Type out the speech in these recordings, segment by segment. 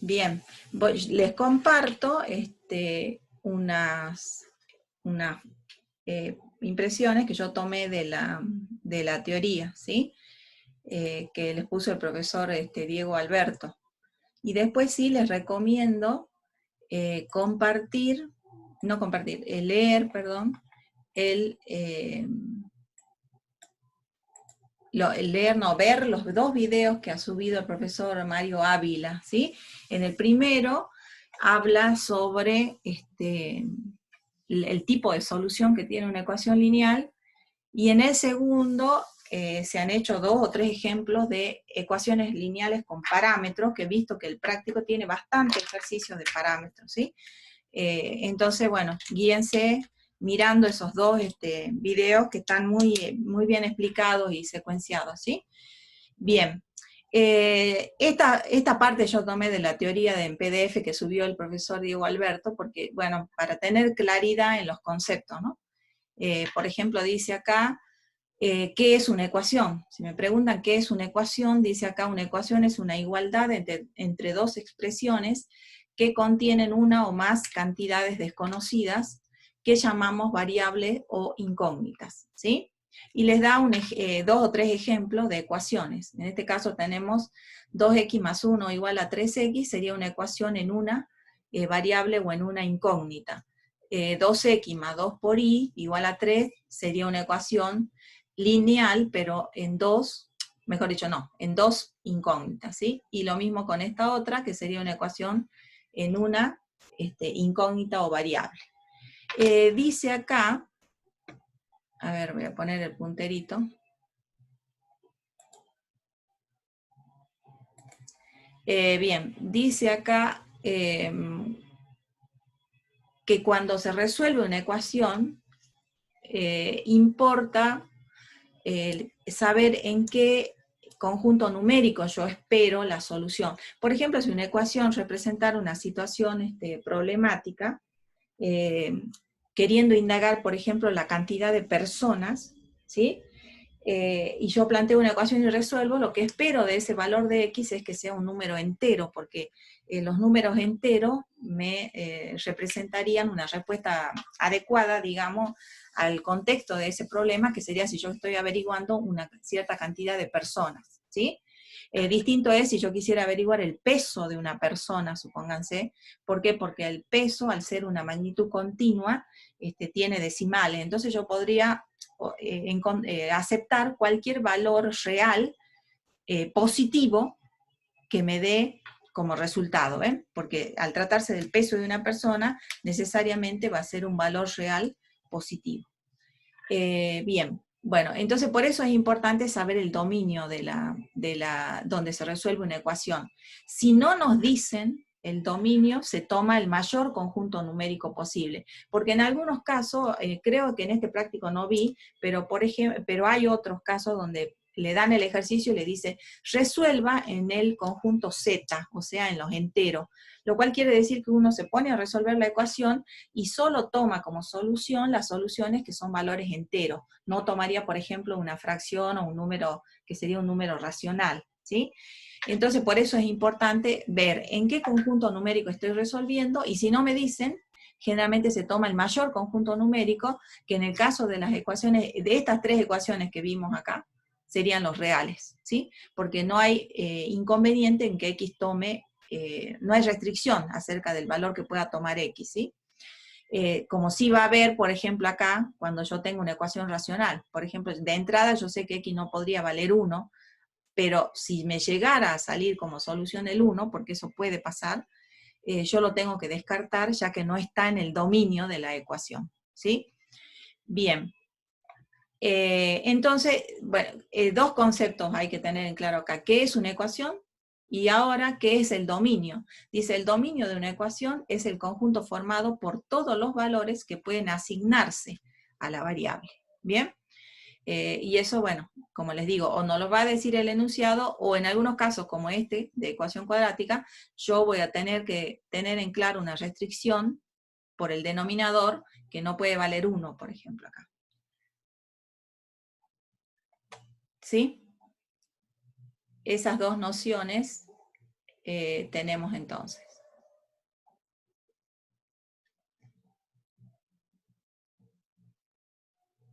Bien, les comparto unas impresiones que yo tomé de la teoría, ¿sí? Que les puso el profesor Diego Alberto. Y después sí les recomiendo leer, perdón, ver los dos videos que ha subido el profesor Mario Ávila, ¿sí? En el primero habla sobre el tipo de solución que tiene una ecuación lineal, y en el segundo se han hecho 2 o 3 ejemplos de ecuaciones lineales con parámetros, que he visto que el práctico tiene bastante ejercicio de parámetros, ¿sí? Entonces, bueno, guíense mirando esos dos videos que están muy bien explicados y secuenciados, ¿sí? Bien, esta parte yo tomé de la teoría en PDF que subió el profesor Diego Alberto, porque, bueno, para tener claridad en los conceptos, ¿no? Por ejemplo, dice acá, ¿qué es una ecuación? Si me preguntan qué es una ecuación, dice acá, una ecuación es una igualdad entre dos expresiones que contienen una o más cantidades desconocidas que llamamos variables o incógnitas, ¿sí? Y les da 2 o 3 ejemplos de ecuaciones. En este caso tenemos 2x más 1 igual a 3x, sería una ecuación en una variable o en una incógnita. 2x más 2 por y igual a 3 sería una ecuación lineal, pero en dos incógnitas, ¿sí? Y lo mismo con esta otra, que sería una ecuación en una incógnita o variable. Dice acá, a ver, voy a poner el punterito. Bien, dice acá que cuando se resuelve una ecuación, importa saber en qué conjunto numérico yo espero la solución. Por ejemplo, si una ecuación representara una situación problemática, queriendo indagar, por ejemplo, la cantidad de personas, ¿sí? Y yo planteo una ecuación y resuelvo, lo que espero de ese valor de x es que sea un número entero, porque los números enteros me representarían una respuesta adecuada, digamos, al contexto de ese problema, que sería si yo estoy averiguando una cierta cantidad de personas, ¿sí? Distinto es si yo quisiera averiguar el peso de una persona, supónganse. ¿Por qué? Porque el peso, al ser una magnitud continua, tiene decimales. Entonces yo podría aceptar cualquier valor real positivo que me dé como resultado, ¿ven? Porque al tratarse del peso de una persona, necesariamente va a ser un valor real positivo. Bien, bueno, entonces por eso es importante saber el dominio donde se resuelve una ecuación. Si no nos dicen el dominio, se toma el mayor conjunto numérico posible, porque en algunos casos, creo que en este práctico no vi, pero hay otros casos donde le dan el ejercicio y le dice, resuelva en el conjunto Z, o sea, en los enteros, lo cual quiere decir que uno se pone a resolver la ecuación y solo toma como solución las soluciones que son valores enteros. No tomaría, por ejemplo, una fracción o un número que sería un número racional, ¿sí? Entonces, por eso es importante ver en qué conjunto numérico estoy resolviendo, y si no me dicen, generalmente se toma el mayor conjunto numérico, que en el caso de las ecuaciones, de estas 3 ecuaciones que vimos acá, serían los reales, ¿sí? Porque no hay inconveniente en que x tome, no hay restricción acerca del valor que pueda tomar x, ¿sí? Como sí va a haber, por ejemplo, acá, cuando yo tengo una ecuación racional. Por ejemplo, de entrada yo sé que x no podría valer 1, pero si me llegara a salir como solución el 1, porque eso puede pasar, yo lo tengo que descartar, ya que no está en el dominio de la ecuación, ¿sí? Bien. Entonces, bueno, 2 conceptos hay que tener en claro acá. ¿Qué es una ecuación? Y ahora, ¿qué es el dominio? Dice, el dominio de una ecuación es el conjunto formado por todos los valores que pueden asignarse a la variable. ¿Bien? Y eso, bueno, como les digo, o no lo va a decir el enunciado, o en algunos casos, como este, de ecuación cuadrática, yo voy a tener que tener en claro una restricción por el denominador, que no puede valer 1, por ejemplo, acá. ¿Sí? Esas dos nociones tenemos entonces.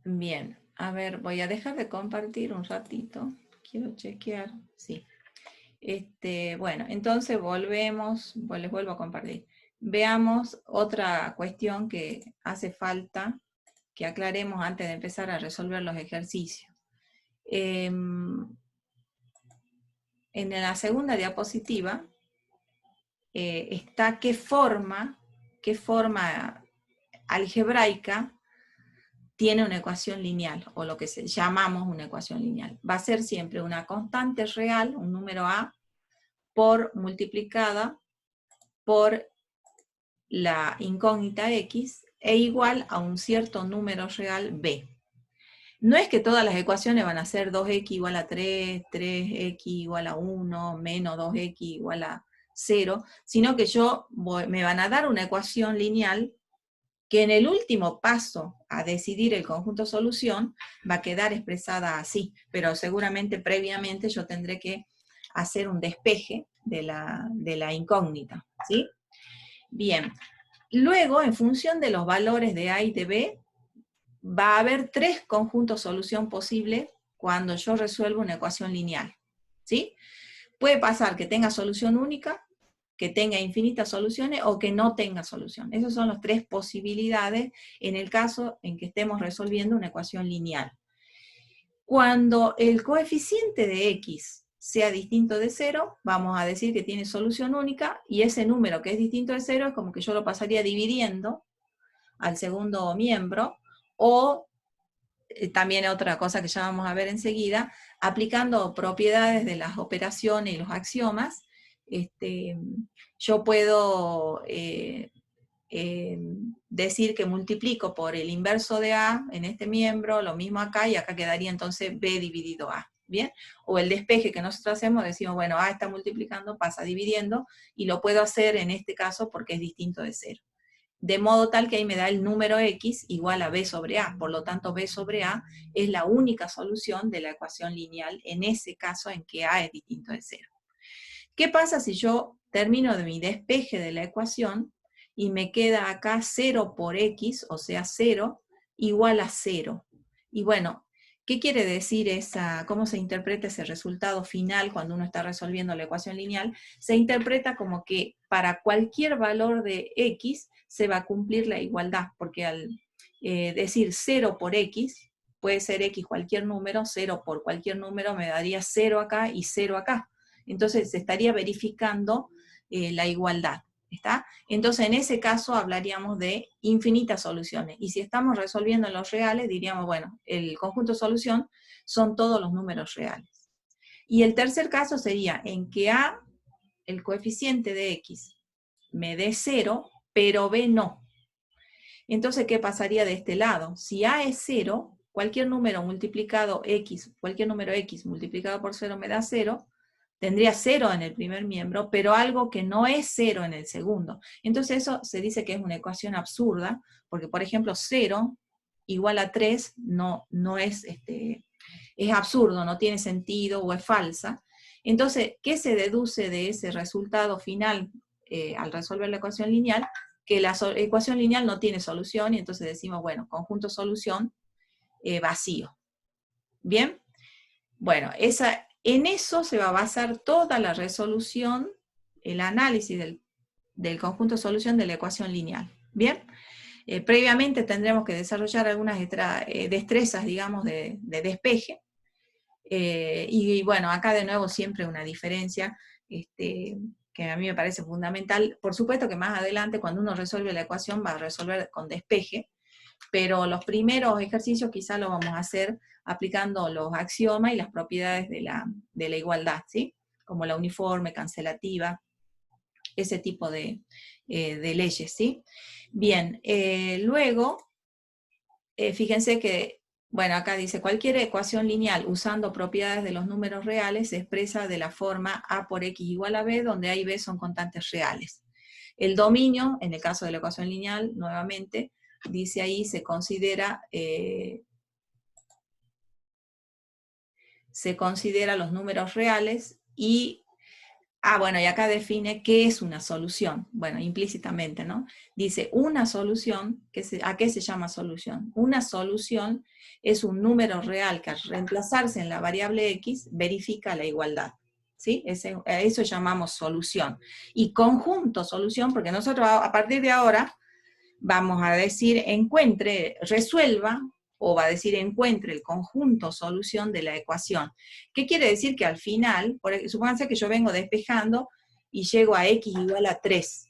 Bien, a ver, voy a dejar de compartir un ratito. Quiero chequear, sí. Bueno, entonces les vuelvo a compartir. Veamos otra cuestión que hace falta que aclaremos antes de empezar a resolver los ejercicios. En la segunda diapositiva está qué forma algebraica tiene una ecuación lineal, o lo que llamamos una ecuación lineal. Va a ser siempre una constante real, un número a, multiplicada por la incógnita x, e igual a un cierto número real b. No es que todas las ecuaciones van a ser 2x igual a 3, 3x igual a 1, menos 2x igual a 0, sino que me van a dar una ecuación lineal que en el último paso a decidir el conjunto solución va a quedar expresada así, pero seguramente previamente yo tendré que hacer un despeje de la incógnita, ¿sí? Bien, luego en función de los valores de A y de B, va a haber 3 conjuntos solución posibles cuando yo resuelvo una ecuación lineal, ¿sí? Puede pasar que tenga solución única, que tenga infinitas soluciones o que no tenga solución. Esas son las 3 posibilidades en el caso en que estemos resolviendo una ecuación lineal. Cuando el coeficiente de x sea distinto de 0, vamos a decir que tiene solución única, y ese número que es distinto de 0 es como que yo lo pasaría dividiendo al segundo miembro, o también otra cosa que ya vamos a ver enseguida, aplicando propiedades de las operaciones y los axiomas, yo puedo decir que multiplico por el inverso de A en este miembro, lo mismo acá, y acá quedaría entonces B dividido A, ¿bien? O el despeje que nosotros hacemos, decimos, bueno, A está multiplicando, pasa dividiendo, y lo puedo hacer en este caso porque es distinto de 0. De modo tal que ahí me da el número x igual a b sobre a, por lo tanto b sobre a es la única solución de la ecuación lineal en ese caso en que a es distinto de 0. ¿Qué pasa si yo termino de mi despeje de la ecuación y me queda acá 0 por x, o sea 0, igual a 0? Y bueno, ¿qué quiere decir cómo se interpreta ese resultado final cuando uno está resolviendo la ecuación lineal? Se interpreta como que para cualquier valor de x se va a cumplir la igualdad, porque al decir 0 por x, puede ser x cualquier número, 0 por cualquier número me daría 0 acá y 0 acá. Entonces se estaría verificando la igualdad. ¿Está? Entonces, en ese caso hablaríamos de infinitas soluciones. Y si estamos resolviendo en los reales, diríamos, bueno, el conjunto de solución son todos los números reales. Y el tercer caso sería en que A, el coeficiente de X, me dé 0, pero B no. Entonces, ¿qué pasaría de este lado? Si A es 0, cualquier número multiplicado X, cualquier número X multiplicado por 0 me da 0, tendría 0 en el primer miembro, pero algo que no es 0 en el segundo. Entonces eso se dice que es una ecuación absurda, porque por ejemplo 0 igual a 3 no es, es absurdo, no tiene sentido o es falsa. Entonces, ¿qué se deduce de ese resultado final al resolver la ecuación lineal? Que la ecuación lineal no tiene solución, y entonces decimos, bueno, conjunto solución vacío. ¿Bien? Bueno, en eso se va a basar toda la resolución, el análisis del conjunto de solución de la ecuación lineal. ¿Bien? Previamente tendremos que desarrollar algunas destrezas, digamos, de despeje. Y bueno, acá de nuevo siempre una diferencia que a mí me parece fundamental. Por supuesto que más adelante, cuando uno resuelve la ecuación, va a resolver con despeje, pero los primeros ejercicios quizá lo vamos a hacer aplicando los axiomas y las propiedades de la igualdad, ¿sí? Como la uniforme, cancelativa, ese tipo de leyes, ¿sí? Bien, luego, fíjense que, bueno, acá dice, cualquier ecuación lineal usando propiedades de los números reales se expresa de la forma a por x igual a b, donde a y b son constantes reales. El dominio, en el caso de la ecuación lineal, nuevamente, dice ahí, se considera los números reales, y Bueno, y acá define qué es una solución. Bueno, implícitamente, ¿no? Dice, una solución, ¿a qué se llama solución? Una solución es un número real que al reemplazarse en la variable x verifica la igualdad. ¿Sí? Eso llamamos solución. Y conjunto solución, porque nosotros a partir de ahora vamos a decir resuelva, o va a decir encuentre el conjunto solución de la ecuación. ¿Qué quiere decir? Que al final, supónganse que yo vengo despejando y llego a x igual a 3.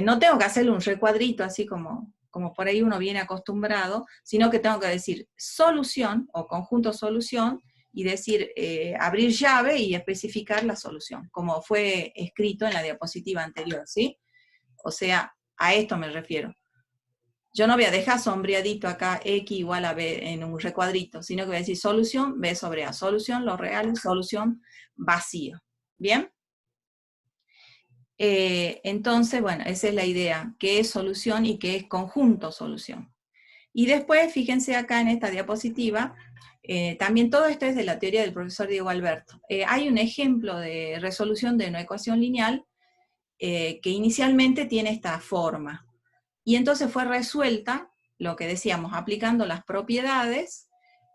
No tengo que hacerle un recuadrito así como por ahí uno viene acostumbrado, sino que tengo que decir solución o conjunto solución y decir abrir llave y especificar la solución, como fue escrito en la diapositiva anterior, ¿sí? O sea, a esto me refiero. Yo no voy a dejar sombreadito acá x igual a b en un recuadrito, sino que voy a decir solución b sobre a. Solución, los reales, solución vacío. ¿Bien? Entonces, bueno, esa es la idea, qué es solución y qué es conjunto solución. Y después, fíjense acá en esta diapositiva, también todo esto es de la teoría del profesor Diego Alberto. Hay un ejemplo de resolución de una ecuación lineal que inicialmente tiene esta forma. Y entonces fue resuelta, lo que decíamos, aplicando las propiedades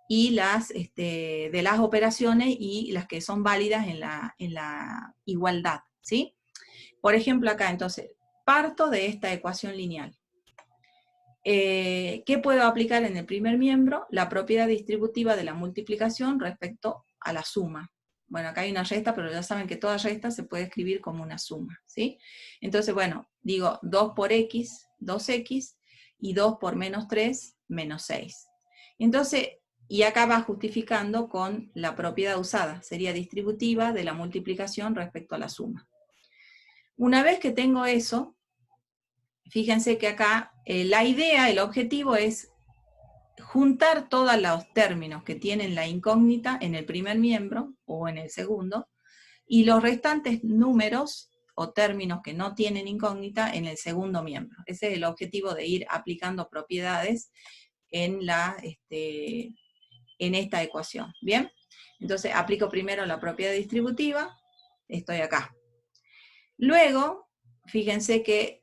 y de las operaciones y las que son válidas en la igualdad, ¿sí? Por ejemplo, acá entonces, parto de esta ecuación lineal. ¿Qué puedo aplicar en el primer miembro? La propiedad distributiva de la multiplicación respecto a la suma. Bueno, acá hay una resta, pero ya saben que toda resta se puede escribir como una suma, ¿sí? Entonces, bueno, digo 2 por x, 2x, y 2 por menos 3, menos 6. Entonces, y acá va justificando con la propiedad usada, sería distributiva de la multiplicación respecto a la suma. Una vez que tengo eso, fíjense que acá la idea, el objetivo es juntar todos los términos que tienen la incógnita en el primer miembro o en el segundo, y los restantes números o términos que no tienen incógnita en el segundo miembro. Ese es el objetivo de ir aplicando propiedades en esta ecuación. ¿Bien? Entonces aplico primero la propiedad distributiva, estoy acá. Luego, fíjense que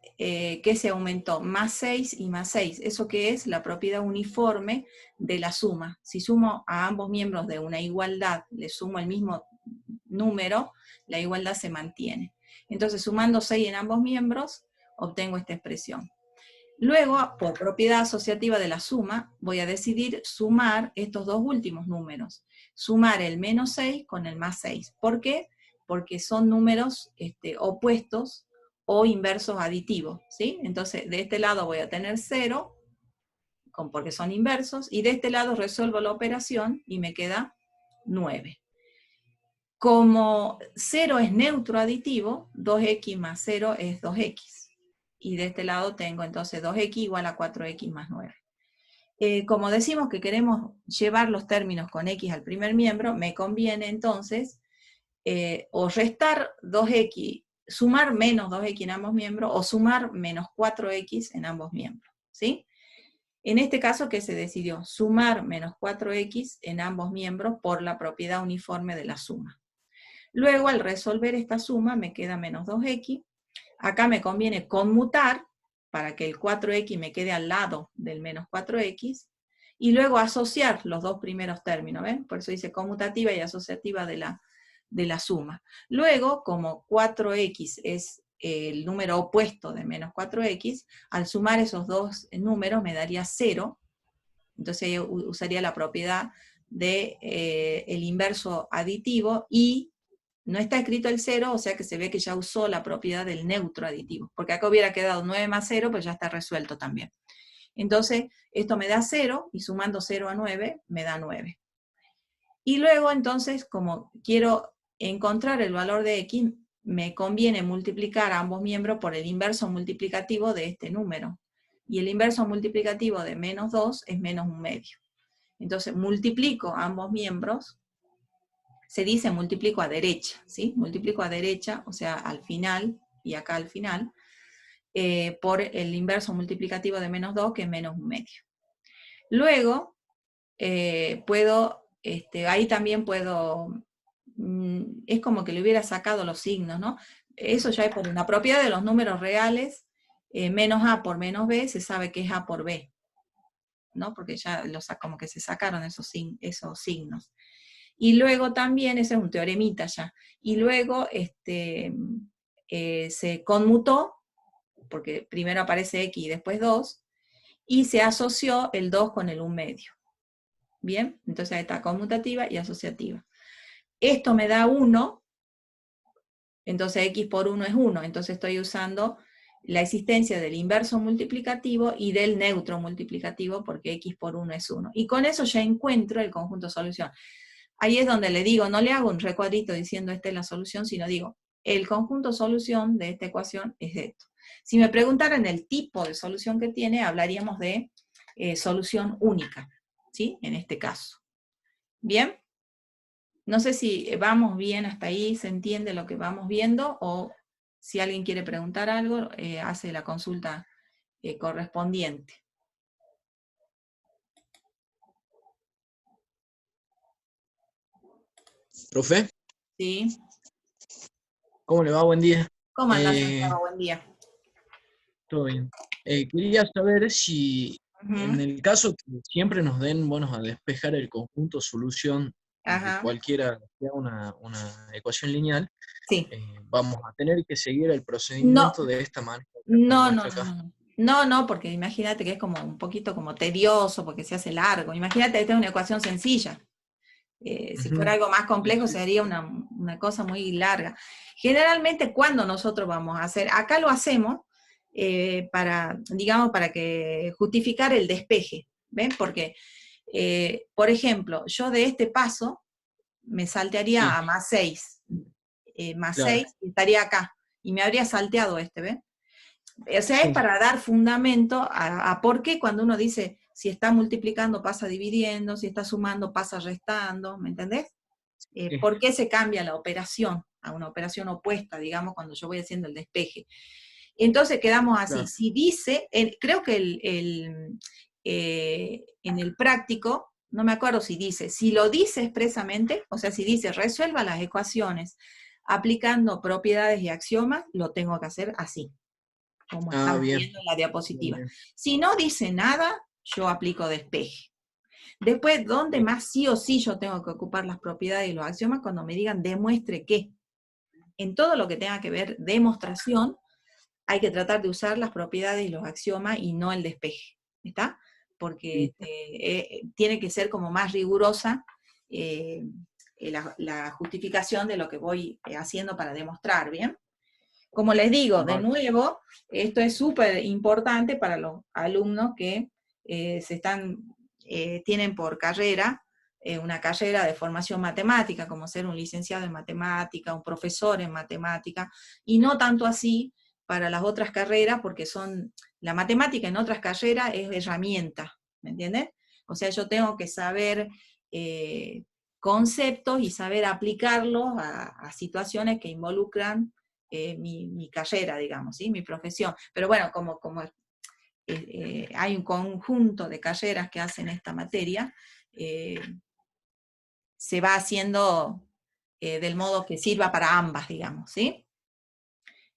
se aumentó, más 6 y más 6. ¿Eso qué es? La propiedad uniforme de la suma. Si sumo a ambos miembros de una igualdad, le sumo el mismo número, la igualdad se mantiene. Entonces, sumando 6 en ambos miembros, obtengo esta expresión. Luego, por propiedad asociativa de la suma, voy a decidir sumar estos dos últimos números. Sumar el menos 6 con el más 6. ¿Por qué? Porque son números opuestos o inversos aditivos, ¿sí? Entonces, de este lado voy a tener 0, porque son inversos, y de este lado resuelvo la operación y me queda 9. Como 0 es neutro aditivo, 2x más 0 es 2x. Y de este lado tengo entonces 2x igual a 4x más 9. Como decimos que queremos llevar los términos con x al primer miembro, me conviene entonces o restar 2x, sumar menos 2x en ambos miembros, o sumar menos 4x en ambos miembros, ¿sí? En este caso, ¿qué se decidió? Sumar menos 4x en ambos miembros por la propiedad uniforme de la suma. Luego, al resolver esta suma, me queda menos 2x. Acá me conviene conmutar para que el 4x me quede al lado del menos 4x, y luego asociar los dos primeros términos, ¿ven? Por eso dice conmutativa y asociativa de la suma. Luego, como 4x es el número opuesto de menos 4x, al sumar esos dos números me daría 0, entonces yo usaría la propiedad del el inverso aditivo, y no está escrito el 0, o sea que se ve que ya usó la propiedad del neutro aditivo, porque acá hubiera quedado 9 más 0, pues ya está resuelto también. Entonces, esto me da 0, y sumando 0 a 9, me da 9. Y luego, entonces, como quiero encontrar el valor de x, me conviene multiplicar a ambos miembros por el inverso multiplicativo de este número. Y el inverso multiplicativo de menos 2 es menos 1/2. Entonces, multiplico a ambos miembros. Se dice multiplico a derecha, ¿sí? Multiplico a derecha, o sea, al final, y acá al final, por el inverso multiplicativo de menos 2, que es menos 1/2. Luego, ahí también puedo es como que le hubiera sacado los signos, ¿no? Eso ya es por una propiedad de los números reales, menos A por menos B, se sabe que es A por B, ¿no? Porque ya como que se sacaron esos signos. Y luego también, ese es un teoremita ya, y luego se conmutó, porque primero aparece X y después 2, y se asoció el 2 con el 1 medio. Bien, entonces ahí está conmutativa y asociativa. Esto me da 1, entonces X por 1 es 1, entonces estoy usando la existencia del inverso multiplicativo y del neutro multiplicativo, porque X por 1 es 1. Y con eso ya encuentro el conjunto solución. Ahí es donde le digo, no le hago un recuadrito diciendo esta es la solución, sino digo, el conjunto solución de esta ecuación es esto. Si me preguntaran el tipo de solución que tiene, hablaríamos de solución única, ¿sí? En este caso. ¿Bien? No sé si vamos bien hasta ahí, se entiende lo que vamos viendo, o si alguien quiere preguntar algo, hace la consulta correspondiente. Profe, ¿Sí? ¿cómo le va? Buen día. ¿Cómo andás, Santiago? Buen día. Todo bien. Quería saber si en el caso que siempre nos den, bueno, a despejar el conjunto solución de Ajá. cualquiera, sea una ecuación lineal, Sí. vamos a tener que seguir el No, procedimiento de esta manera que nos no, no, muestra no, acá. no, no. No, no, porque imagínate que es como un poquito como tedioso, porque se hace largo. Imagínate, esta es una ecuación sencilla. Si fuera Ujú. algo más Sí, complejo, sí, sería una cosa muy larga. Generalmente, cuando nosotros vamos a hacer, acá lo hacemos para, digamos, para que justificar el despeje, ¿ven? Porque, por ejemplo, yo de este paso me saltearía sí, a más 6, más claro. 6 y estaría acá, y me habría salteado este, ¿ven? O sea, es Sí, para dar fundamento a por qué cuando uno dice, si está multiplicando pasa dividiendo, si está sumando pasa restando, ¿me entendés? sí, ¿Por qué se cambia la operación a una operación opuesta, digamos, cuando yo voy haciendo el despeje? Entonces quedamos así. claro. Si dice, creo que en el práctico, no me acuerdo si dice, si lo dice expresamente, o sea, si dice resuelva las ecuaciones aplicando propiedades y axiomas, lo tengo que hacer así, como Ah, estamos bien, viendo en la bien, diapositiva. bien, Si no dice nada, yo aplico despeje. Después, ¿dónde bien. más sí o sí yo tengo que ocupar las propiedades y los axiomas? Cuando me digan demuestre qué. En todo lo que tenga que ver demostración, hay que tratar de usar las propiedades y los axiomas y no el despeje. ¿Está? Porque tiene que ser como más rigurosa la justificación de lo que voy haciendo para demostrar, ¿bien? Como les digo, de Vale. nuevo, esto es súper importante para los alumnos que tienen por carrera una carrera de formación matemática, como ser un licenciado en matemática, un profesor en matemática, y no tanto así para las otras carreras, porque la matemática en otras carreras es herramienta, ¿me entiendes? O sea, yo tengo que saber conceptos y saber aplicarlos a situaciones que involucran mi carrera, digamos, ¿sí? Mi profesión. Pero bueno, como hay un conjunto de carreras que hacen esta materia, eh, se va haciendo del modo que sirva para ambas, digamos, ¿sí?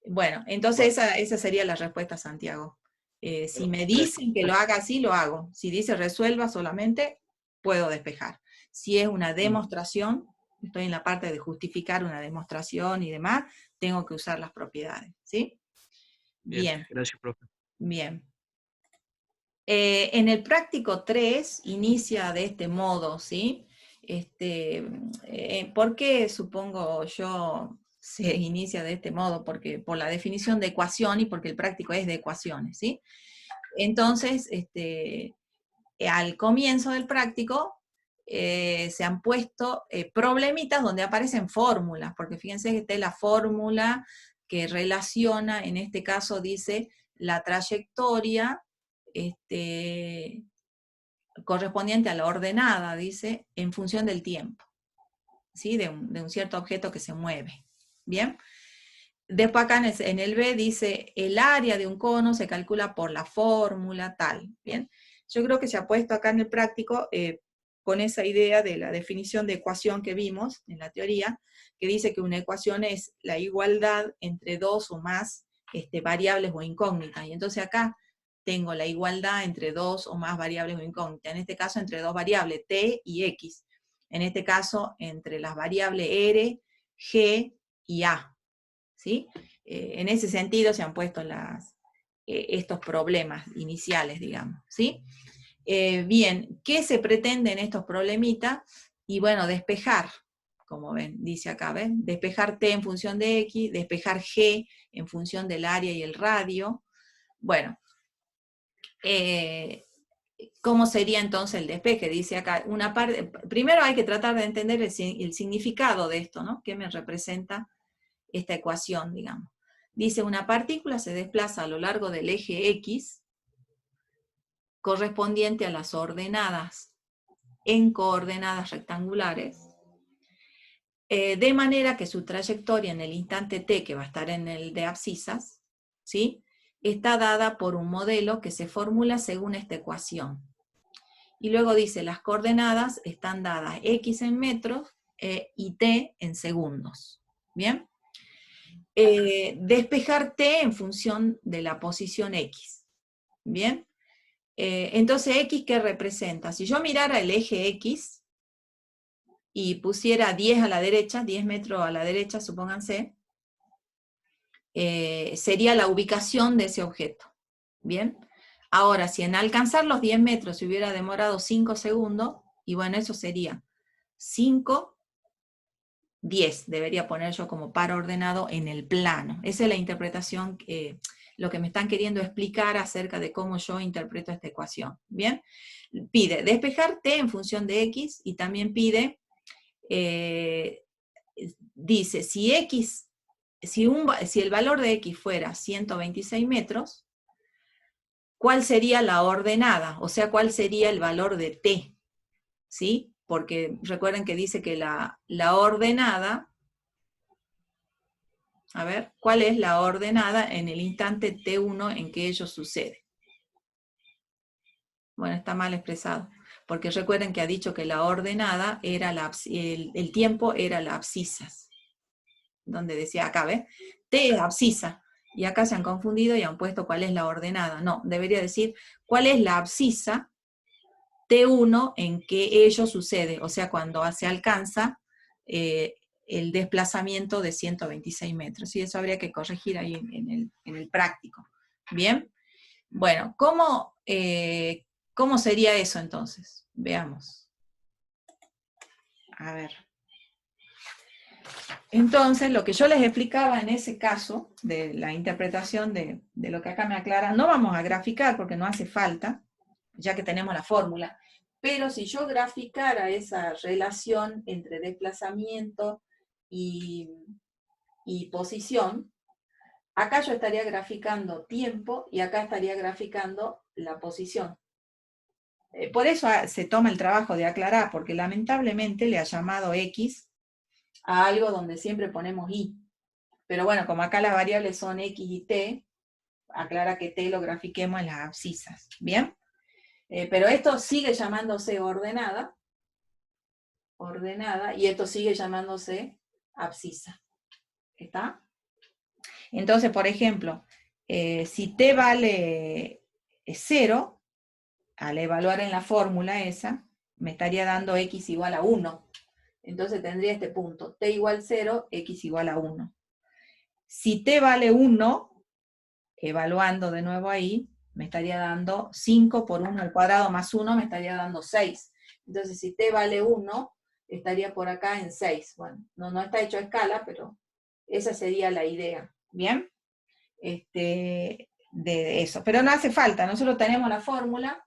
Bueno, entonces Vale. esa sería la respuesta, Santiago. Si Bueno, me gracias. dicen que lo haga así, lo hago. Si dice resuelva solamente, puedo despejar. Si es una Mm, demostración, estoy en la parte de justificar una demostración y demás, tengo que usar las propiedades, ¿sí? bien, Bien, gracias, profe. bien. En el práctico 3 inicia de este modo, ¿sí? ¿Por qué supongo yo se inicia de este modo? Porque por la definición de ecuación y porque el práctico es de ecuaciones, ¿sí? Entonces, al comienzo del práctico se han puesto problemitas donde aparecen fórmulas, porque fíjense que esta es la fórmula que relaciona, en este caso dice, la trayectoria correspondiente a la ordenada, dice, en función del tiempo, ¿sí? De un cierto objeto que se mueve. ¿Bien? Después acá en el B dice, el área de un cono se calcula por la fórmula tal. ¿Bien? Yo creo que se ha puesto acá en el práctico con esa idea de la definición de ecuación que vimos en la teoría, que dice que una ecuación es la igualdad entre dos o más variables o incógnitas. Y entonces acá tengo la igualdad entre dos o más variables o incógnitas, en este caso entre dos variables, t y x. En este caso, entre las variables r, g y a. ¿Sí? En ese sentido se han puesto estos problemas iniciales, digamos. ¿Sí? Bien, ¿qué se pretende en estos problemitas? Y bueno, despejar, como ven, dice acá, ¿ven? Despejar t en función de x, despejar g en función del área y el radio. Bueno, ¿cómo sería entonces el despeje? Dice acá, una parte, primero hay que tratar de entender el significado de esto, ¿no? ¿Qué me representa esta ecuación, digamos? Dice, una partícula se desplaza a lo largo del eje X correspondiente a las ordenadas en coordenadas rectangulares, de manera que su trayectoria en el instante t, que va a estar en el de abscisas, ¿sí?, está dada por un modelo que se formula según esta ecuación. Y luego dice, las coordenadas están dadas x en metros y t en segundos. ¿Bien? Despejar t en función de la posición x. ¿Bien? Entonces, x, ¿qué representa? Si yo mirara el eje x y pusiera 10 a la derecha, 10 metros a la derecha, supónganse, sería la ubicación de ese objeto. ¿Bien? Ahora, si en alcanzar los 10 metros se hubiera demorado 5 segundos, y bueno, eso sería 5, 10, debería poner yo como par ordenado en el plano. Esa es la interpretación, lo que me están queriendo explicar acerca de cómo yo interpreto esta ecuación. ¿Bien? Pide despejar t en función de x, y también pide, dice, si el valor de x fuera 126 metros, ¿cuál sería la ordenada? O sea, ¿cuál sería el valor de t? ¿Sí? Porque recuerden que dice que la ordenada, a ver, ¿cuál es la ordenada en el instante t1 en que ello sucede? Bueno, está mal expresado, porque recuerden que ha dicho que la ordenada era el tiempo era la abscisas, donde decía acá, ¿ves? T es abscisa, y acá se han confundido y han puesto cuál es la ordenada. No, debería decir cuál es la abscisa T1 en que ello sucede, o sea, cuando se alcanza el desplazamiento de 126 metros. Y eso habría que corregir ahí en el práctico. ¿Bien? Bueno, ¿cómo sería eso entonces? Veamos. A ver. Entonces, lo que yo les explicaba en ese caso, de la interpretación de lo que acá me aclara, no vamos a graficar porque no hace falta, ya que tenemos la fórmula, pero si yo graficara esa relación entre desplazamiento y posición, acá yo estaría graficando tiempo y acá estaría graficando la posición. Por eso se toma el trabajo de aclarar, porque lamentablemente le ha llamado X a algo donde siempre ponemos Y. Pero bueno, como acá las variables son X y T, aclara que T lo grafiquemos en las abscisas. ¿Bien? Pero esto sigue llamándose ordenada, y esto sigue llamándose abscisa. ¿Está? Entonces, por ejemplo, si t vale 0, al evaluar en la fórmula esa, me estaría dando x igual a 1. Entonces tendría este punto, t igual 0, x igual a 1. Si t vale 1, evaluando de nuevo ahí, me estaría dando 5 por 1 al cuadrado más 1, me estaría dando 6. Entonces, si t vale 1, estaría por acá en 6. Bueno, no está hecho a escala, pero esa sería la idea. ¿Bien? De eso. Pero no hace falta, nosotros tenemos la fórmula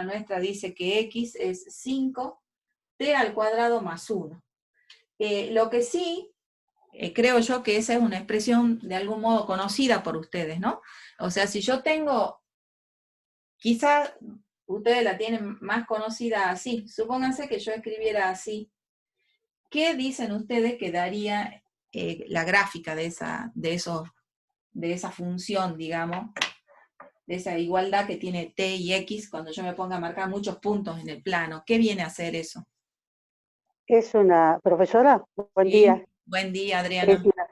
nuestra dice que x es 5, t al cuadrado más 1. Lo que sí, creo yo que esa es una expresión de algún modo conocida por ustedes, ¿no? O sea, si yo tengo, quizás ustedes la tienen más conocida así, supónganse que yo escribiera así, ¿qué dicen ustedes que daría la gráfica de esa función, digamos, de esa igualdad que tiene T y X, cuando yo me ponga a marcar muchos puntos en el plano. ¿Qué viene a hacer eso? Es una, profesora, buen ¿Sí? día. Buen día, Es Adriana. una,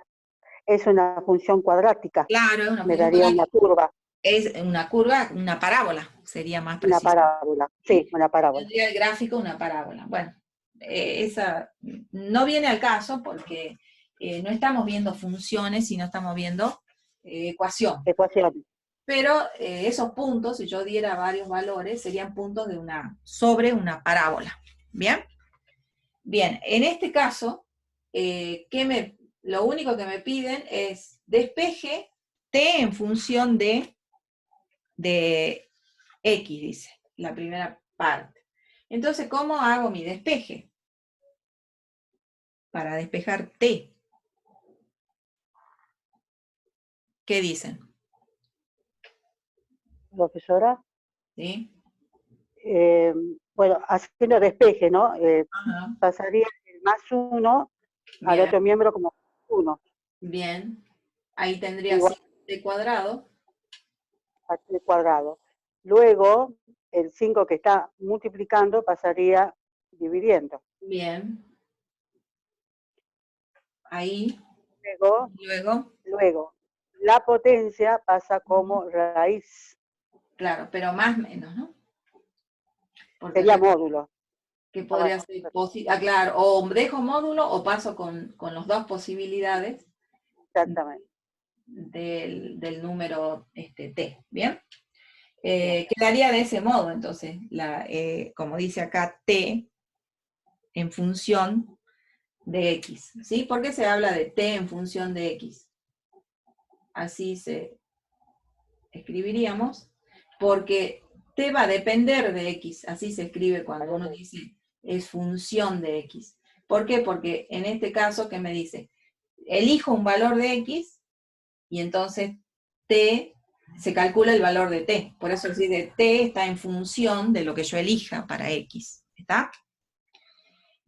es una función cuadrática. Claro, es una Me función daría una cuadrática. curva, Es una curva, una parábola, sería más una preciso. parábola. Sí, una parábola. Tendría el gráfico una parábola. Bueno, esa no viene al caso porque no estamos viendo funciones, sino estamos viendo ecuación. Ecuación. Pero esos puntos, si yo diera varios valores, serían puntos de sobre una parábola. ¿Bien? Bien, en este caso, lo único que me piden es despeje t en función de x, dice, la primera parte. Entonces, ¿cómo hago mi despeje? Para despejar t. ¿Qué dicen? Profesora. ¿Sí? Bueno, haciendo despeje, ¿no? Ajá. Pasaría el +1 al Bien, otro miembro como 1, bien. Ahí tendría igual 5t cuadrado. a t cuadrado. Luego, el 5 que está multiplicando pasaría dividiendo. Bien. Ahí. Luego, Luego, la potencia pasa como raíz. claro, pero más o menos, ¿no? Porque Sería módulo. que Ah, podría bueno, ser claro, o dejo módulo o paso con las dos posibilidades exactamente. del número t, ¿bien? Bien. Quedaría de ese modo, entonces, como dice acá, t en función de x, ¿sí? ¿Por qué se habla de t en función de x? Así se escribiríamos, porque t va a depender de x, así se escribe cuando uno dice es función de x. ¿Por qué? Porque en este caso, ¿qué me dice? Elijo un valor de x y entonces t se calcula el valor de t. Por eso dice t está en función de lo que yo elija para x. ¿Está?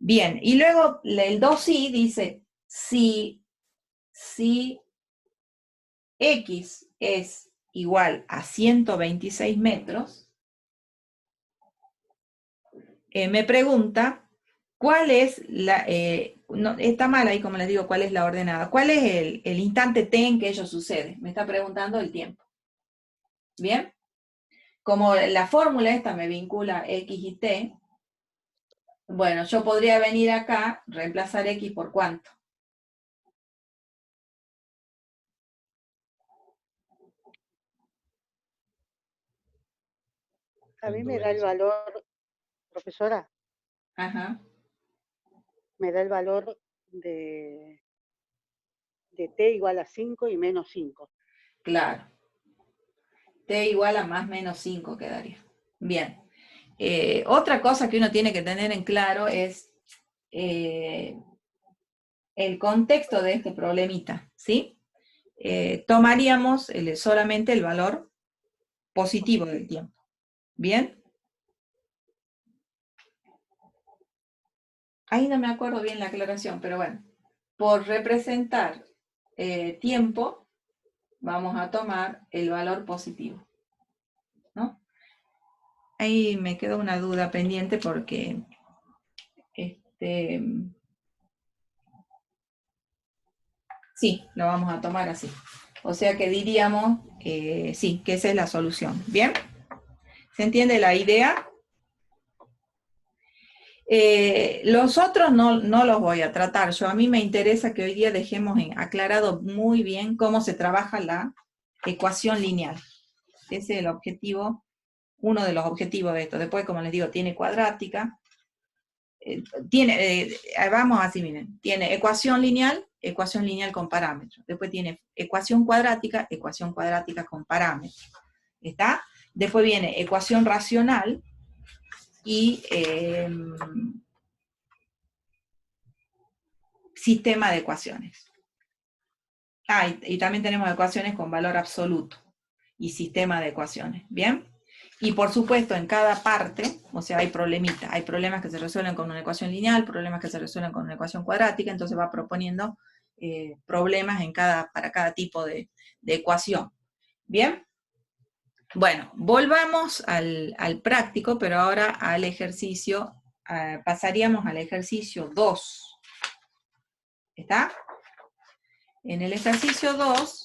Bien, y luego el 2i dice, si x es igual a 126 metros, me pregunta cuál es no, está mal ahí como les digo, cuál es la ordenada, cuál es el instante t en que ello sucede. Me está preguntando el tiempo. ¿Bien? Como la fórmula esta me vincula x y t, bueno, yo podría venir acá, reemplazar x por cuánto. A mí me da el valor, profesora, Ajá. me da el valor de t igual a 5 y menos 5. Claro. T igual a más menos 5 quedaría. Bien. Otra cosa que uno tiene que tener en claro es el contexto de este problemita, ¿sí? Tomaríamos solamente el valor positivo del tiempo. ¿Bien? Ahí no me acuerdo bien la aclaración, pero bueno. Por representar tiempo, vamos a tomar el valor positivo, ¿no? Ahí me quedó una duda pendiente porque sí, lo vamos a tomar así. O sea que diríamos, sí, que esa es la solución. ¿Bien? ¿Se entiende la idea? Los otros no los voy a tratar. A mí me interesa que hoy día dejemos aclarado muy bien cómo se trabaja la ecuación lineal. Ese es el objetivo, uno de los objetivos de esto. Después, como les digo, tiene cuadrática. Vamos así, miren. Tiene ecuación lineal con parámetros. Después tiene ecuación cuadrática con parámetros. ¿Está? Después viene ecuación racional y sistema de ecuaciones. Y también tenemos ecuaciones con valor absoluto y sistema de ecuaciones, ¿bien? Y por supuesto, en cada parte, o sea, hay problemitas. Hay problemas que se resuelven con una ecuación lineal, problemas que se resuelven con una ecuación cuadrática, entonces va proponiendo problemas para cada tipo de ecuación. ¿Bien? Bueno, volvamos al práctico, pero ahora al ejercicio, pasaríamos al ejercicio 2. ¿Está? En el ejercicio 2,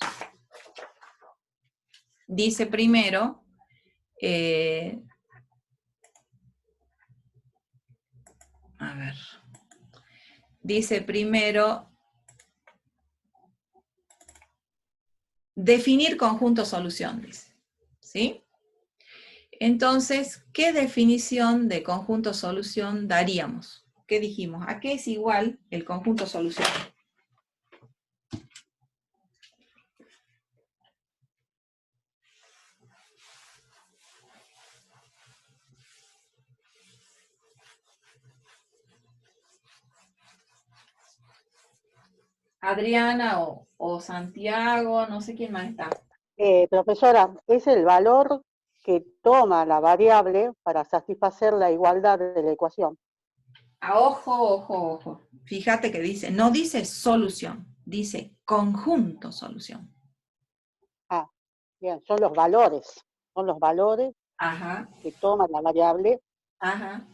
dice primero, a ver, dice primero, definir conjunto solución, dice, ¿sí? Entonces, ¿qué definición de conjunto solución daríamos? ¿Qué dijimos? ¿A qué es igual el conjunto solución? Adriana o Santiago, no sé quién más está. Profesora, es el valor que toma la variable para satisfacer la igualdad de la ecuación. Ojo, ojo, ojo. Fíjate que dice, no dice solución, dice conjunto solución. Ah, bien, son los valores Ajá, que toma la variable ajá,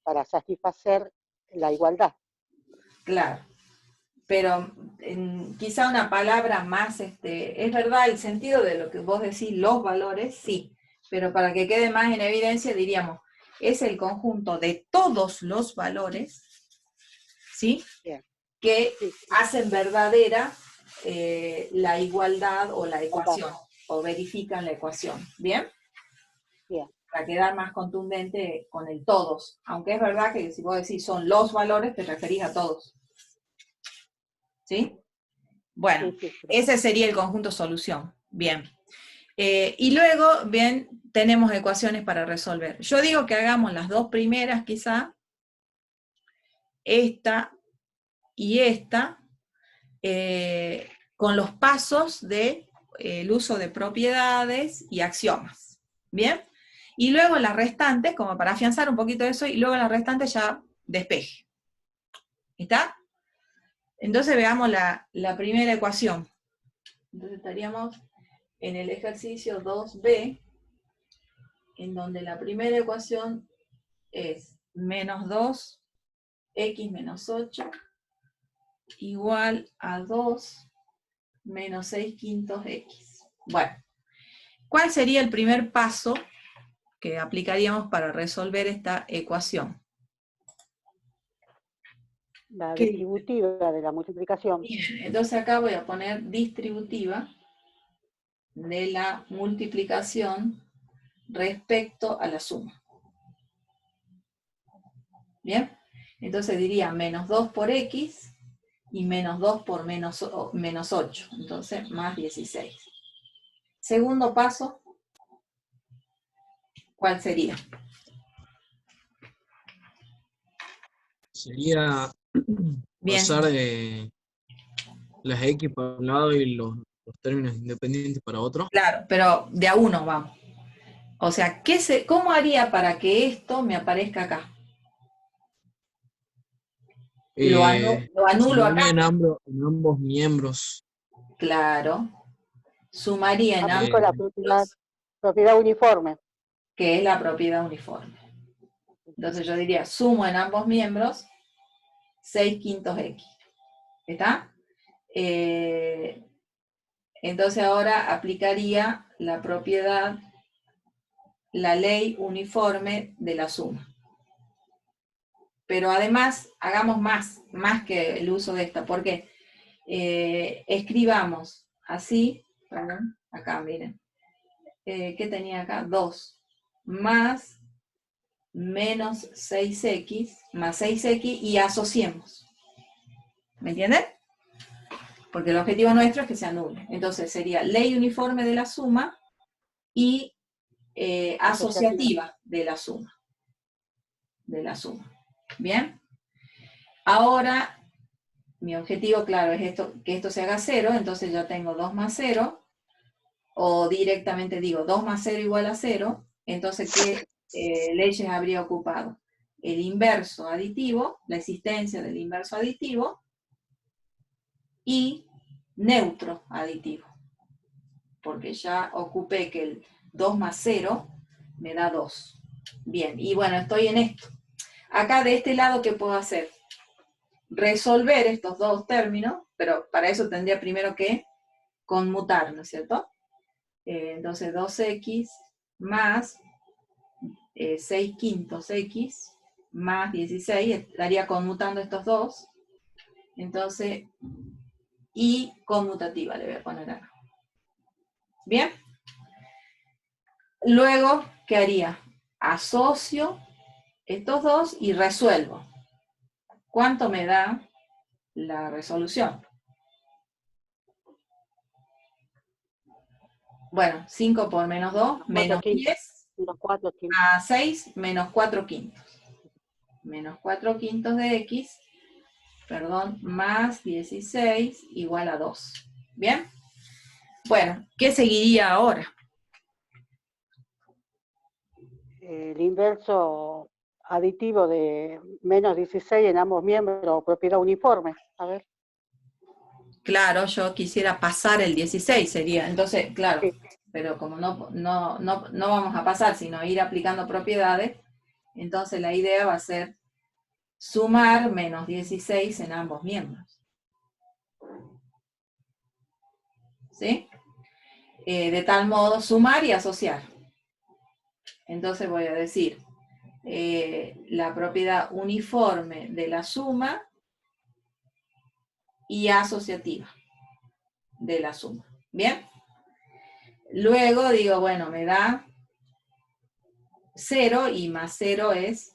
para satisfacer la igualdad. claro. Pero quizá una palabra más, es verdad el sentido de lo que vos decís, los valores, sí, pero para que quede más en evidencia diríamos, es el conjunto de todos los valores, ¿sí? Bien. Que Sí, hacen verdadera la igualdad o la igualdad. ecuación, o verifican la ecuación, ¿bien? Bien. Para quedar más contundente con el todos, aunque es verdad que si vos decís son los valores, te referís a todos. ¿Sí? Bueno, Sí, ese sería el conjunto solución. Bien. Y luego, bien, tenemos ecuaciones para resolver. Yo digo que hagamos las dos primeras quizá, esta y esta, con los pasos del uso de propiedades y axiomas. ¿Bien? Y luego las restantes, como para afianzar un poquito eso, y luego las restantes ya despeje. ¿Está? Entonces veamos la primera ecuación. Entonces estaríamos en el ejercicio 2b, en donde la primera ecuación es menos 2x menos 8 igual a 2 menos 6 quintos x. Bueno, ¿cuál sería el primer paso que aplicaríamos para resolver esta ecuación? La distributiva de la multiplicación. Bien, entonces acá voy a poner distributiva de la multiplicación respecto a la suma. ¿Bien? Entonces diría menos 2 por x y menos 2 por menos 8. Entonces, más 16. Segundo paso, ¿cuál sería? Sería Bien, pasar las X para un lado y los términos independientes para otro. claro, pero de a uno vamos. O sea, ¿cómo haría para que esto me aparezca acá? Lo anulo Sumaría acá. en ambos miembros. Claro. Sumaría en Aplico ambos la miembros, propiedad uniforme. que es la propiedad uniforme. Entonces yo diría, sumo en ambos miembros 6 quintos x. ¿Está? Entonces ahora aplicaría la propiedad, la ley uniforme de la suma. Pero además, hagamos más que el uso de esta, porque escribamos así, perdón, acá miren, ¿qué tenía acá? 2 más menos 6x más 6x y asociemos. ¿Me entienden? Porque el objetivo nuestro es que se anule. Entonces sería ley uniforme de la suma y asociativa de la suma. ¿Bien? Ahora, mi objetivo, claro, es que esto se haga 0, entonces ya tengo 2 más 0, o directamente digo 2 más 0 igual a 0, entonces, ¿qué leyes habría ocupado? El inverso aditivo, la existencia del inverso aditivo, y neutro aditivo, porque ya ocupé que 2 más 0 me da 2. Bien, y bueno, estoy en esto. Acá de este lado, ¿qué puedo hacer? Resolver estos dos términos, pero para eso tendría primero que conmutar, ¿no es cierto? Entonces 2x más 6 quintos x más 16, estaría conmutando estos dos. Entonces, y conmutativa le voy a poner acá. ¿Bien? Luego, ¿qué haría? Asocio estos dos y resuelvo. ¿Cuánto me da la resolución? Bueno, 5 por menos 2, menos 10, a 6, menos 4 quintos. Menos 4 quintos de x, perdón, más 16 igual a 2. ¿Bien? Bueno, ¿qué seguiría ahora? El inverso aditivo de menos 16 en ambos miembros, propiedad uniforme. A ver. Claro, yo quisiera pasar el 16, sería. Entonces, claro, Sí. pero como no vamos a pasar, sino ir aplicando propiedades, entonces la idea va a ser sumar menos 16 en ambos miembros. ¿Sí? De tal modo, sumar y asociar. Entonces voy a decir, la propiedad uniforme de la suma y asociativa de la suma. ¿Bien? Luego digo, bueno, me da 0 y más 0 es,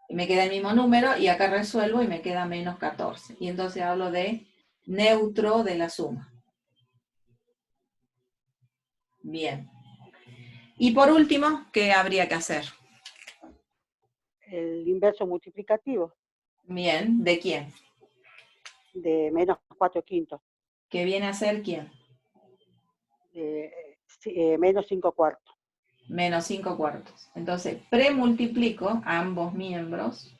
me queda el mismo número y acá resuelvo y me queda menos 14. Y entonces hablo de neutro de la suma. Bien. Y por último, ¿qué habría que hacer? El inverso multiplicativo. Bien, ¿de quién? De menos 4 quintos. ¿Qué viene a ser quién? Menos 5 cuartos. Menos 5 cuartos. Entonces, premultiplico ambos miembros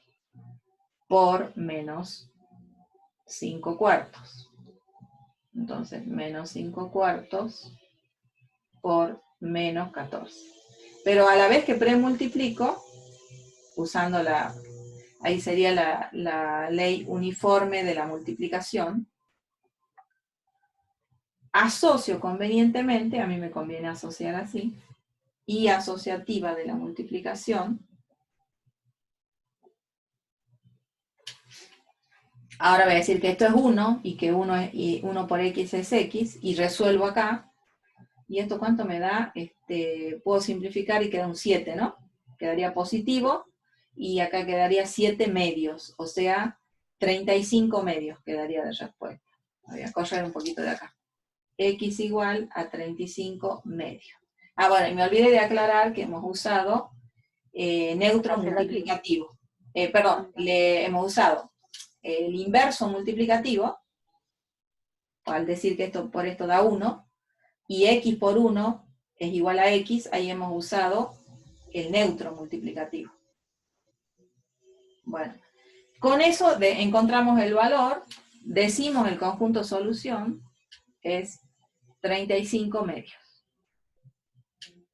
por menos 5 cuartos. Entonces, menos 5 cuartos por menos 14. Pero a la vez que premultiplico, usando ahí sería la ley uniforme de la multiplicación, asocio convenientemente, a mí me conviene asociar así, y asociativa de la multiplicación. Ahora voy a decir que esto es 1, y que 1 por x es x, y resuelvo acá. ¿Y esto cuánto me da? Puedo simplificar y queda un 7, ¿no? Quedaría positivo, y acá quedaría 7 medios, o sea, 35 medios quedaría de respuesta. Voy a correr un poquito de acá. X igual a 35 medios. Ah, bueno, y me olvidé de aclarar que hemos usado neutro multiplicativo. Perdón, hemos usado el inverso multiplicativo, al decir que esto por esto da 1, y x por 1 es igual a x, ahí hemos usado el neutro multiplicativo. Bueno, con eso encontramos el valor, decimos el conjunto solución, es 35 medios.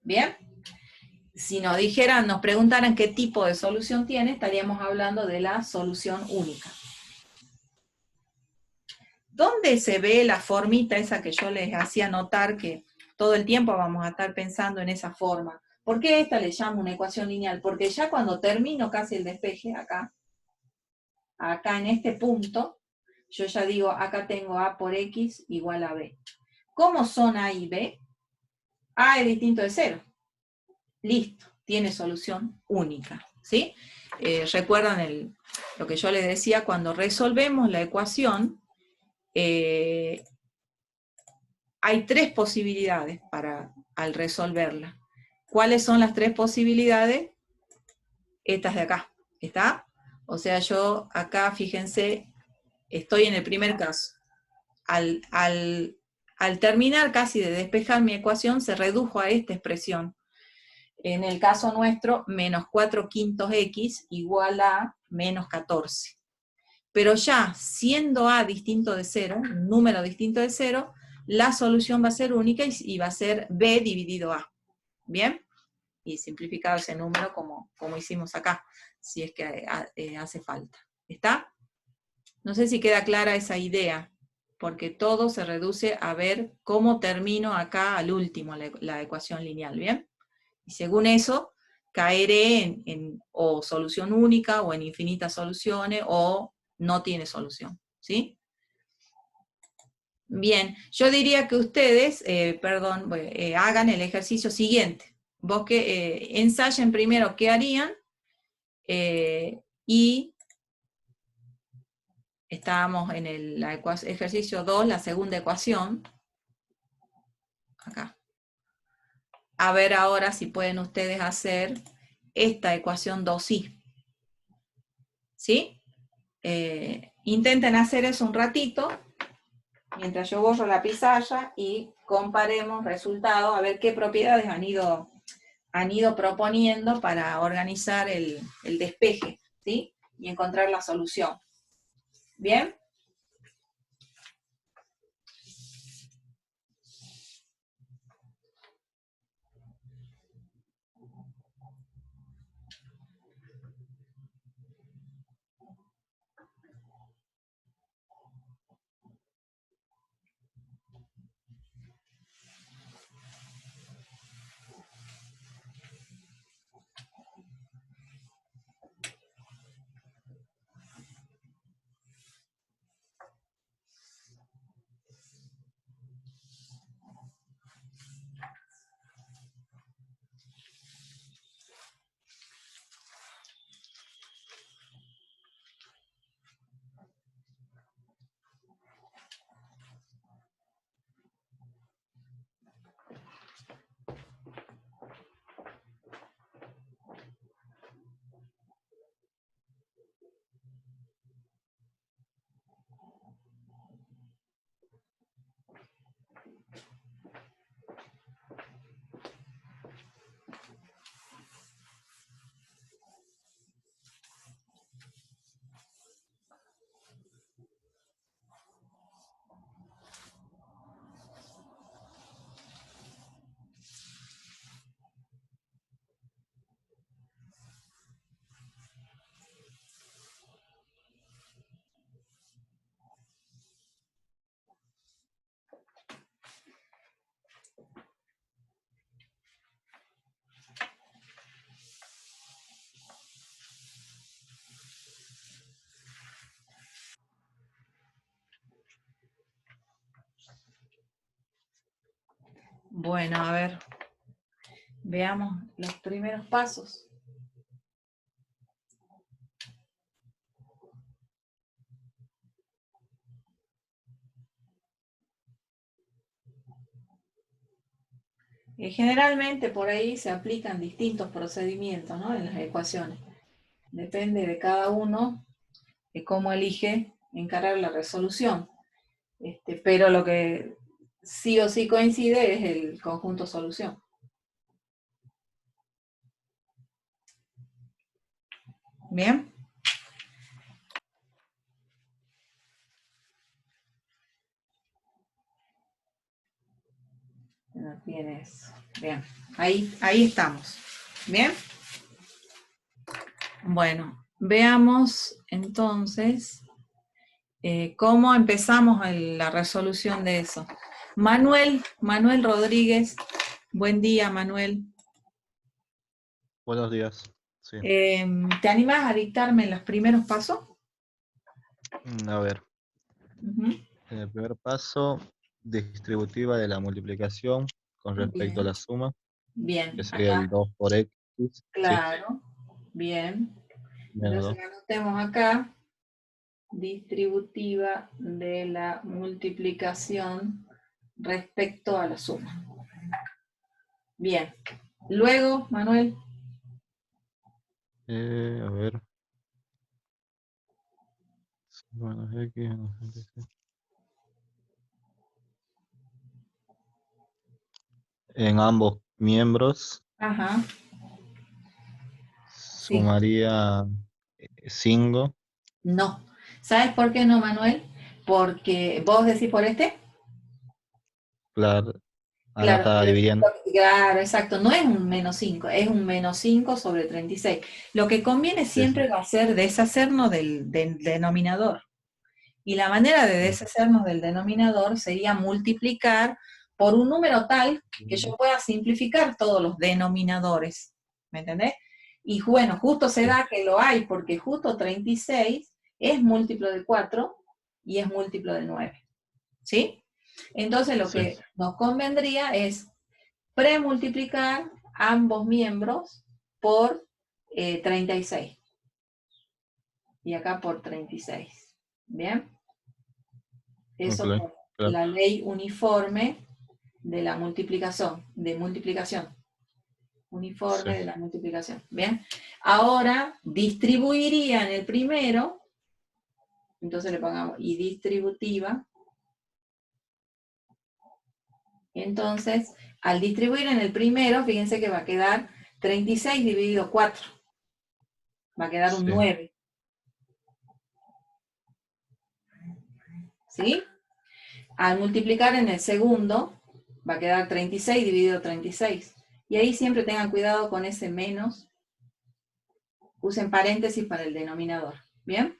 ¿Bien? Si nos preguntaran qué tipo de solución tiene, estaríamos hablando de la solución única. ¿Dónde se ve la formita esa que yo les hacía notar que todo el tiempo vamos a estar pensando en esa forma? ¿Por qué esta le llamo una ecuación lineal? Porque ya cuando termino casi el despeje, acá en este punto, yo ya digo, acá tengo A por X igual a B. ¿Cómo son A y B? A es distinto de 0. Listo, tiene solución única, ¿sí? ¿Recuerdan lo que yo les decía? Cuando resolvemos la ecuación, hay 3 posibilidades al resolverla. ¿Cuáles son las 3 posibilidades? Estas de acá, ¿está? O sea, yo acá, fíjense, estoy en el primer caso. Al terminar casi de despejar mi ecuación, se redujo a esta expresión. En el caso nuestro, menos 4 quintos x igual a menos 14. Pero ya, siendo A distinto de 0, un número distinto de 0, la solución va a ser única y va a ser B dividido A. ¿Bien? Y simplificado ese número como hicimos acá, si es que hace falta. ¿Está? No sé si queda clara esa idea, porque todo se reduce a ver cómo termino acá al último la ecuación lineal, ¿bien? Y según eso, caeré en o solución única, o en infinitas soluciones, o no tiene solución, ¿sí? Bien, yo diría que ustedes, hagan el ejercicio siguiente. Vos que ensayen primero qué harían, y estábamos en el ejercicio 2, la segunda ecuación, acá. A ver ahora si pueden ustedes hacer esta ecuación 2i. ¿Sí? Intenten hacer eso un ratito, mientras yo borro la pizarra y comparemos resultados, a ver qué propiedades han ido proponiendo para organizar el despeje, ¿sí? Y encontrar la solución. ¿Bien? Bueno, a ver, veamos los primeros pasos. Generalmente por ahí se aplican distintos procedimientos, ¿no? En las ecuaciones. Depende de cada uno de cómo elige encarar la resolución. Pero lo que sí o sí coincide es el conjunto solución. ¿Bien? No tiene eso. Bien, ahí estamos. ¿Bien? Bueno, veamos entonces cómo empezamos la resolución de eso. Manuel Rodríguez, buen día, Manuel. Buenos días. Sí. ¿Te animas a dictarme los primeros pasos? A ver, Ujú. en el primer paso, distributiva de la multiplicación con respecto a la suma, Bien, que sería el acá. 2 por x. Sí, Claro, bien. menos Entonces 2. anotemos acá, distributiva de la multiplicación respecto a la suma. Bien. Luego, Manuel. A ver. Menos x, menos x. En ambos miembros Ajá. Sí. sumaría 5. No. ¿Sabes por qué no, Manuel? Porque vos decís por este. Claro, acá Claro, está dividiendo. claro, exacto. No es un -5, es un -5 sobre 36. Lo que conviene Sí, sí. siempre va a ser deshacernos del denominador. Y la manera de deshacernos del denominador sería multiplicar por un número tal que yo pueda simplificar todos los denominadores. ¿Me entendés? Y bueno, justo se Sí, da que lo hay, porque justo 36 es múltiplo de 4 y es múltiplo de 9. ¿Sí? Entonces lo sí, que nos convendría es premultiplicar ambos miembros por 36. Y acá por 36. ¿Bien? Eso ok, por claro. la ley uniforme de la multiplicación, Sí, uniforme de la multiplicación. Bien, ahora distribuiría en el primero, entonces le pongamos y distributiva. Entonces, al distribuir en el primero, fíjense que va a quedar 36 dividido 4, va a quedar un sí, 9, ¿sí? Al multiplicar en el segundo, va a quedar 36 dividido 36. Y ahí siempre tengan cuidado con ese menos. Usen paréntesis para el denominador. ¿Bien?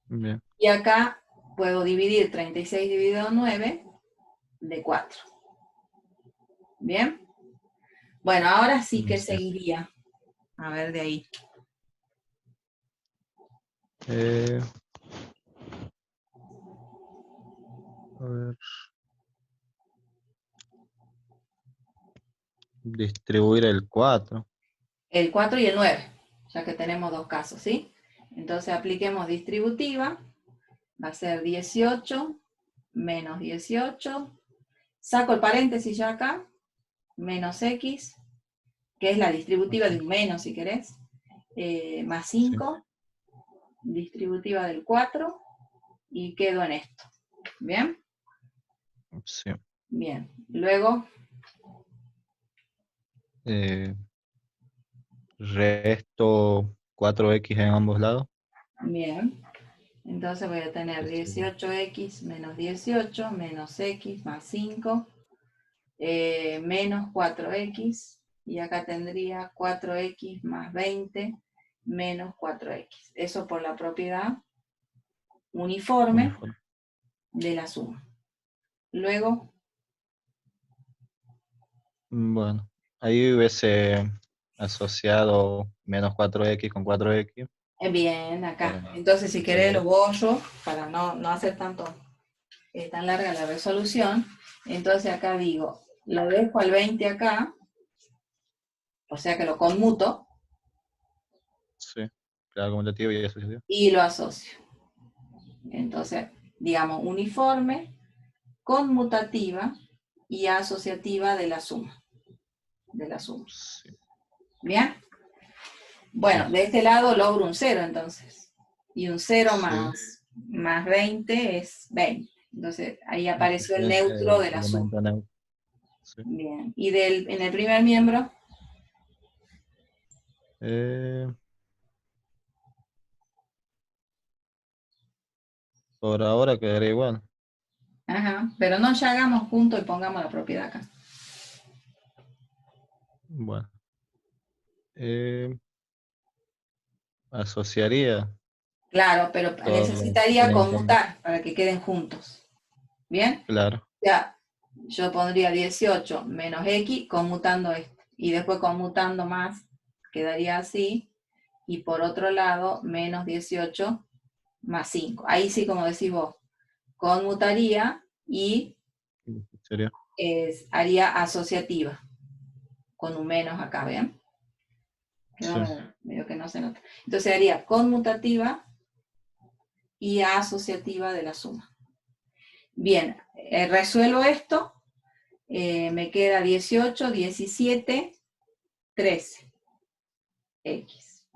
bien. Y acá puedo dividir 36 dividido 9 de 4. ¿Bien? Bueno, ahora sí que Sí. seguiría. A ver de ahí. Eh, a ver, distribuir el 4. El 4 y el 9, ya que tenemos dos casos, ¿sí? Entonces apliquemos distributiva. Va a ser 18 menos 18. Saco el paréntesis ya acá. Menos x, que es la distributiva de un menos si querés. Más Sí, 5, distributiva del 4. Y quedo en esto. ¿Bien? sí. Bien. Luego, Eh, resto 4x en ambos lados. bien. Entonces voy a tener Distribuir. 18x menos 18 menos x más 5 menos 4x. Y acá tendría 4x más 20 menos 4x. Eso por la propiedad uniforme Uniforme. de la suma. Luego, Bueno, ahí hubiese asociado menos 4x con 4x bien, acá. para Entonces, si querés, lo resolver. borro para no hacer tan larga la resolución. Entonces, acá digo, lo dejo al 20 acá, o sea que lo conmuto Sí, claro, acumulativo y asociativo. y lo asocio. Entonces, digamos, uniforme, conmutativa y asociativa de la suma. De la suma. Sí, ¿Bien? sí, Bueno, de este lado logro un 0 entonces. Y un 0 sí. más 20 es 20. Entonces ahí apareció el Diferencia neutro del de la suma. elemento neutro. Sí. Bien. Y en el primer miembro, Eh, por ahora quedaría igual. ajá, pero no ya hagamos junto y pongamos la propiedad acá. Bueno, eh, asociaría Claro, pero todos los necesitaría elementos. conmutar para que queden juntos. ¿Bien? Claro, Ya, yo pondría 18 menos x conmutando esto. Y después conmutando más, quedaría así. Y por otro lado, menos 18 más 5. Ahí sí, como decís vos, conmutaría y sería. haría asociativa, con un menos acá, ¿ven? Sí, Quedó medio que no se nota. Entonces haría conmutativa y asociativa de la suma. Bien, resuelvo esto, me queda 18, 17, 13, x.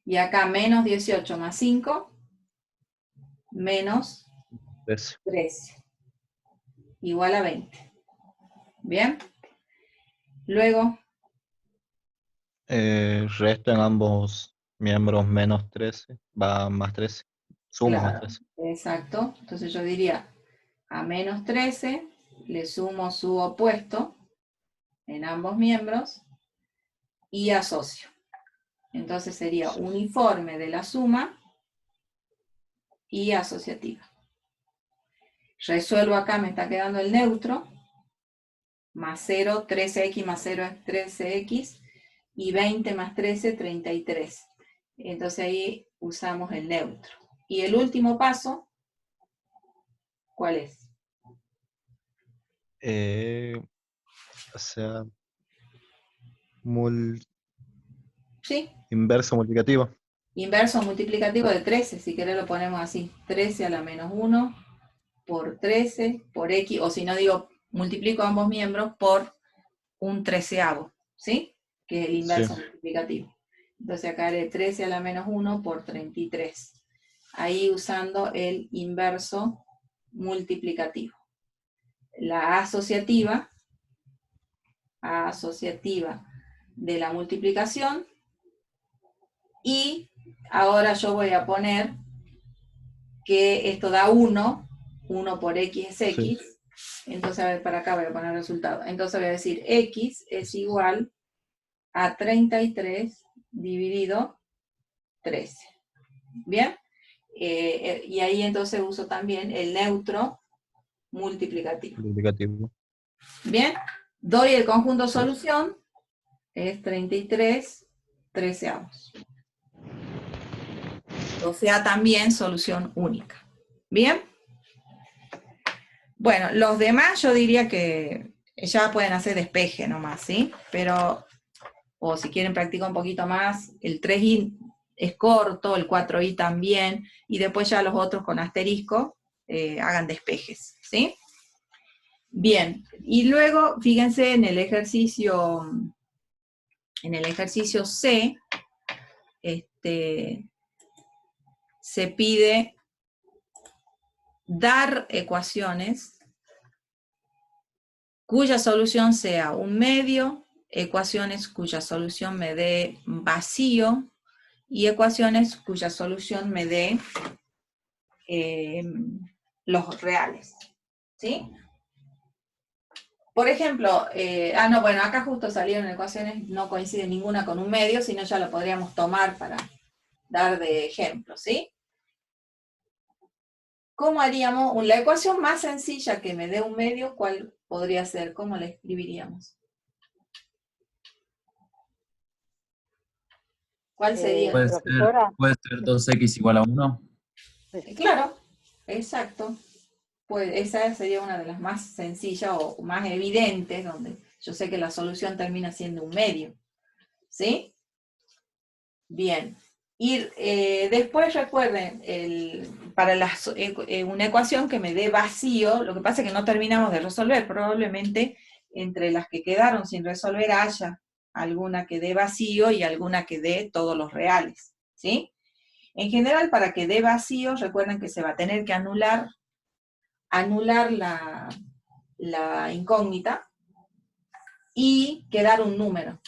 Y acá menos 18 más 5, menos eso. 13, igual a 20. Bien, luego, Resto en ambos miembros menos 13 va más 13. Sumo más claro, 13. exacto. Entonces yo diría a menos 13, le sumo su opuesto en ambos miembros y asocio. Entonces sería uniforme de la suma y asociativa. Resuelvo acá, me está quedando el neutro, más 0, 13x más 0 es 13x, y 20 más 13, 33. Entonces ahí usamos el neutro. Y el último paso, ¿cuál es? O sea, ¿Sí? inverso multiplicativo. Inverso multiplicativo de 13, si querés lo ponemos así. 13 a la menos 1 por 13 por x, o si no digo, multiplico ambos miembros por un treceavo, ¿sí? Que es el inverso multiplicativo. Entonces acá haré 13 a la menos 1 por 33. Ahí usando el inverso multiplicativo. La asociativa de la multiplicación, y ahora yo voy a poner que esto da 1 por x es x, entonces a ver, para acá voy a poner el resultado. Entonces voy a decir x es igual a 33 dividido 13. ¿Bien? Y ahí entonces uso también el neutro multiplicativo. Bien, doy el conjunto solución, es 33 treceavos. O sea, también solución única. Bien. Bueno, los demás yo diría que ya pueden hacer despeje nomás, ¿sí? Pero, o si quieren practicar un poquito más, el 3i es corto, el 4i también, y después ya los otros con asterisco hagan despejes, ¿sí? Bien, y luego, fíjense en el ejercicio C, se pide dar ecuaciones cuya solución sea un medio, ecuaciones cuya solución me dé vacío, y ecuaciones cuya solución me dé los reales, ¿sí? Por ejemplo, bueno, acá justo salieron ecuaciones, no coincide ninguna con un medio, sino ya lo podríamos tomar para dar de ejemplo, ¿sí? ¿Cómo haríamos? La ecuación más sencilla que me dé un medio, ¿cuál podría ser? ¿Cómo la escribiríamos? ¿Cuál sería? Puede Profesora. ser 2x igual a 1. Claro, exacto. Pues esa sería una de las más sencillas o más evidentes, donde yo sé que la solución termina siendo un medio. ¿Sí? Bien. Y después recuerden, para una ecuación que me dé vacío, lo que pasa es que no terminamos de resolver, probablemente entre las que quedaron sin resolver haya alguna que dé vacío y alguna que dé todos los reales, ¿sí? En general, para que dé vacío, recuerden que se va a tener que anular la incógnita y quedar un número.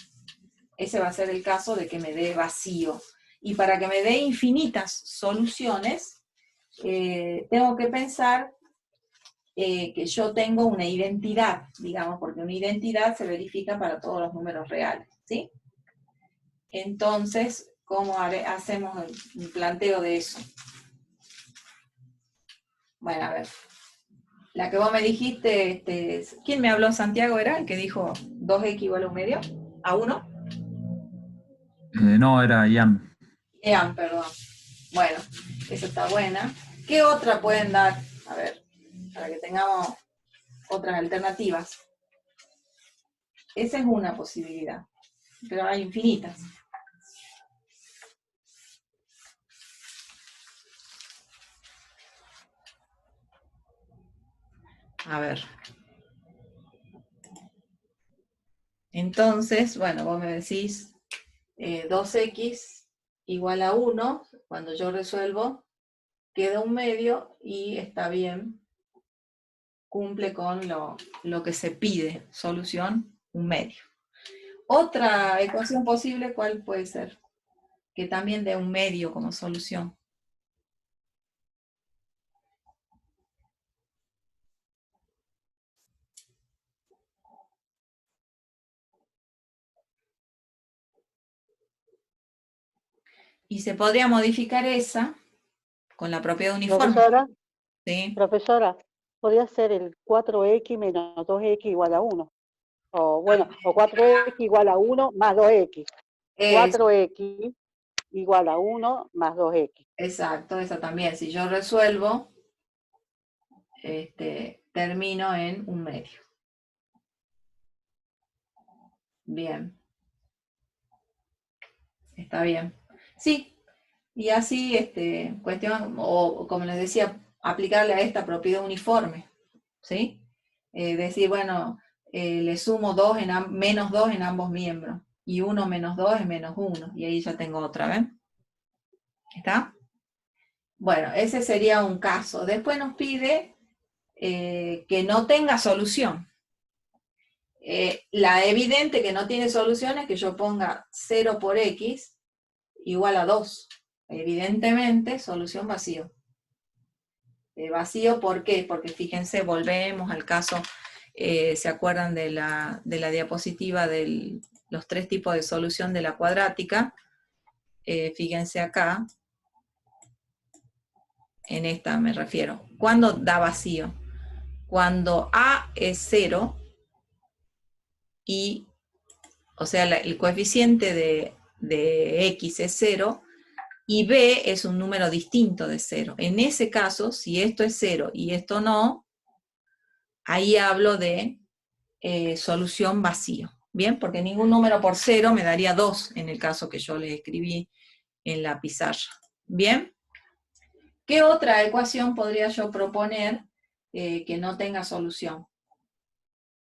Ese va a ser el caso de que me dé vacío. Y para que me dé infinitas soluciones, tengo que pensar que yo tengo una identidad, digamos, porque una identidad se verifica para todos los números reales, ¿sí? Entonces, ¿cómo hacemos un planteo de eso? Bueno, a ver. La que vos me dijiste, ¿quién me habló? ¿Santiago era el que dijo 2x igual a un medio? ¿A 1? No, era Ian. Ian, perdón. Bueno, esa está buena. ¿Qué otra pueden dar? A ver, para que tengamos otras alternativas. Esa es una posibilidad, pero hay infinitas. A ver. Entonces, bueno, vos me decís 2x igual a 1, cuando yo resuelvo, queda un medio y está bien, cumple con lo que se pide, solución, un medio. Otra ecuación posible, ¿cuál puede ser? Que también dé un medio como solución. Y se podría modificar esa con la propiedad uniforme. Profesora, ¿Sí? profesora, podría ser el 4x menos 2x igual a 1. O bueno, o 4x igual a 1 más 2x. Es, 4x igual a 1 más 2x. exacto, esa también. Si yo resuelvo, termino en un medio. Bien. Está bien. Sí, y así, cuestión, o como les decía, aplicarle a esta propiedad uniforme, ¿sí? Decir, bueno, le sumo menos 2 en ambos miembros, y 1 menos 2 es menos 1, y ahí ya tengo otra, ¿ven? ¿Está? Bueno, ese sería un caso. Después nos pide que no tenga solución. La evidente que no tiene solución es que yo ponga 0 por x igual a 2. Evidentemente, solución vacío. Vacío, ¿por qué? Porque fíjense, volvemos al caso, ¿se acuerdan de la diapositiva de los 3 tipos de solución de la cuadrática? Fíjense acá, en esta me refiero. ¿Cuándo da vacío? Cuando A es 0 y, o sea, el coeficiente de X es 0 y B es un número distinto de 0. En ese caso, si esto es 0 y esto no, ahí hablo de solución vacío. ¿Bien? Porque ningún número por 0 me daría 2 en el caso que yo les escribí en la pizarra. ¿Bien? ¿Qué otra ecuación podría yo proponer que no tenga solución?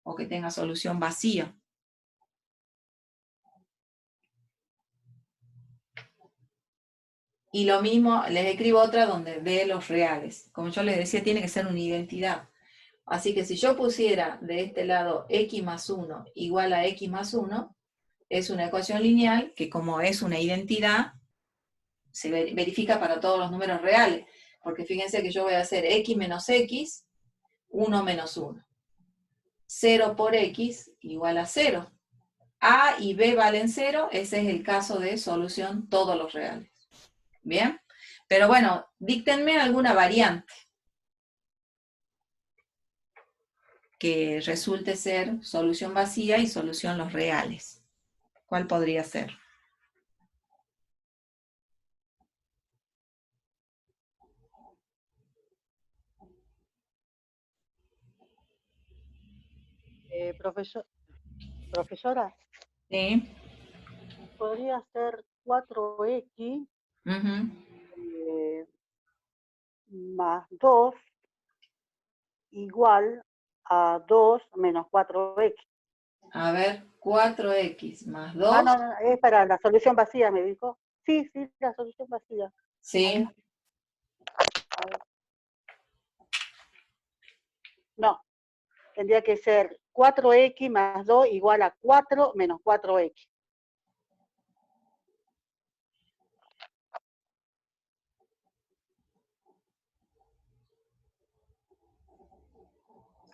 O que tenga solución vacía. Y lo mismo, les escribo otra donde ve los reales. Como yo les decía, tiene que ser una identidad. Así que si yo pusiera de este lado x más 1 igual a x más 1, es una ecuación lineal que como es una identidad, se verifica para todos los números reales. Porque fíjense que yo voy a hacer x menos x, 1 menos 1. 0 por x igual a 0. A y B valen 0, ese es el caso de solución todos los reales. ¿Bien? Pero bueno, díctenme alguna variante que resulte ser solución vacía y solución los reales. ¿Cuál podría ser? Profesora, ¿Sí? podría ser 4x Uh-huh. más 2 igual a 2 menos 4x. A ver, 4x más Ah, 2. no, no, es para la solución vacía, me dijo. Sí, sí, la solución vacía. Sí. A ver. No, tendría que ser 4x más 2 igual a 4 menos 4x.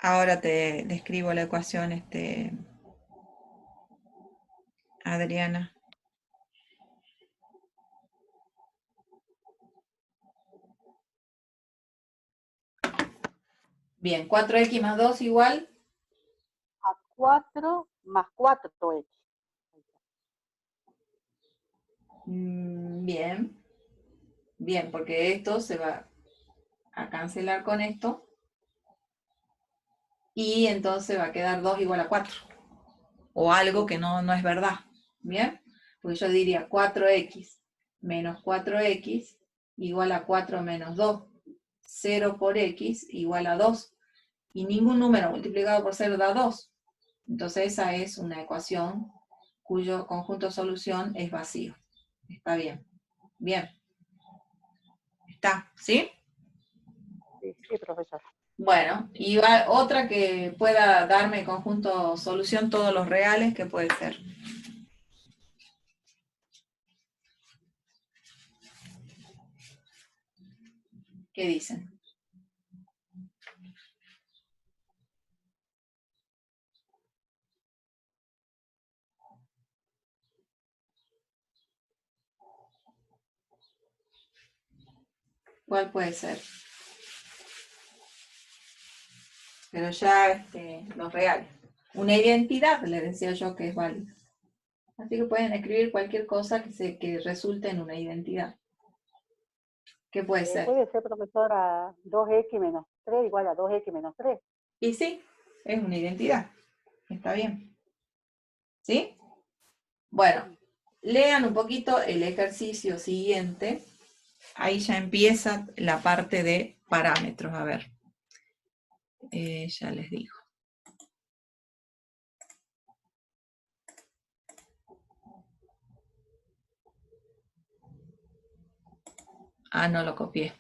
Ahora te describo la ecuación, Adriana. Bien, 4x más 2 igual. A 4 más 4x. Bien. Bien, porque esto se va a cancelar con esto. Y entonces va a quedar 2 igual a 4. O algo que no es verdad. ¿Bien? Pues yo diría 4x menos 4x igual a 4 menos 2. 0 por x igual a 2. Y ningún número multiplicado por 0 da 2. Entonces esa es una ecuación cuyo conjunto de solución es vacío. Está bien. Bien. Está, ¿sí? Sí, sí, profesor. Bueno, y va otra que pueda darme conjunto solución todos los reales, que puede ser. ¿Qué dicen? ¿Cuál puede ser? Pero ya los reales. Una identidad, le decía yo, que es válida. Así que pueden escribir cualquier cosa que resulte en una identidad. ¿Qué puede ser? Puede ser, profesora, 2x menos 3 igual a 2x menos 3. Y sí, es una identidad. Está bien. ¿Sí? Bueno, lean un poquito el ejercicio siguiente. Ahí ya empieza la parte de parámetros. A ver. Ya les digo. Ah, no lo copié.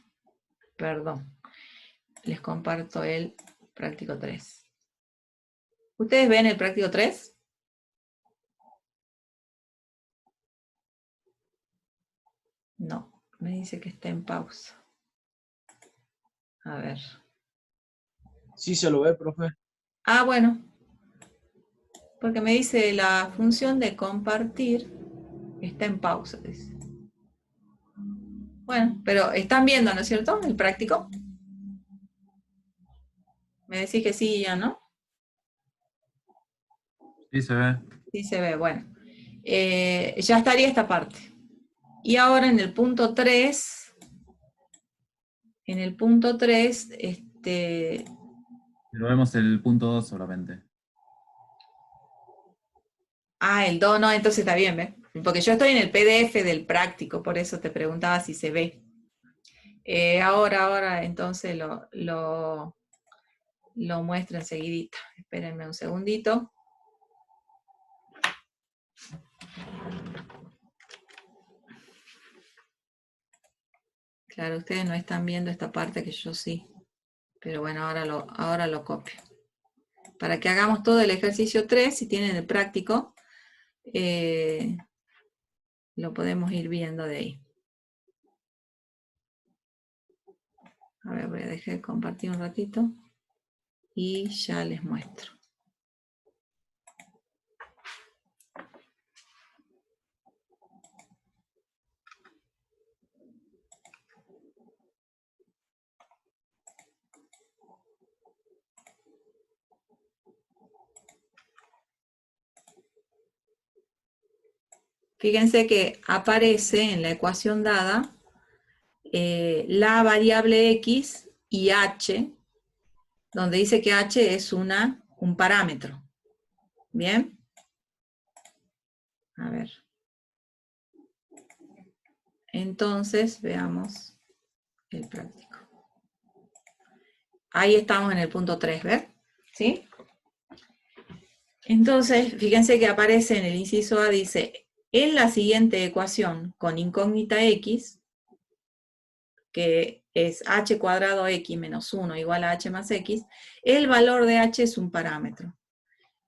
Perdón. Les comparto el práctico 3. ¿Ustedes ven el práctico 3? No, me dice que está en pausa. A ver. Sí se lo ve, profe. Ah, bueno. Porque me dice la función de compartir está en pausa, dice. Bueno, pero están viendo, ¿no es cierto? El práctico. Me decís que sí y ya, ¿no? Sí, se ve. Sí se ve, bueno. Ya estaría esta parte. Y ahora en el punto 3, Pero vemos el punto 2 solamente. Ah, el 2 no, entonces está bien, ¿ves? Porque yo estoy en el PDF del práctico, por eso te preguntaba si se ve. Ahora, entonces lo muestro enseguidita. Espérenme un segundito. Claro, ustedes no están viendo esta parte que yo sí. Pero bueno, ahora lo copio. Para que hagamos todo el ejercicio 3, si tienen el práctico, lo podemos ir viendo de ahí. A ver, voy a dejar de compartir un ratito y ya les muestro. Fíjense que aparece en la ecuación dada la variable x y h, donde dice que h es un parámetro. ¿Bien? A ver. Entonces, veamos el práctico. Ahí estamos en el punto 3, ¿ver? ¿Sí? Entonces, fíjense que aparece en el inciso A, dice, en la siguiente ecuación con incógnita x, que es h cuadrado x menos 1 igual a h más x, el valor de h es un parámetro.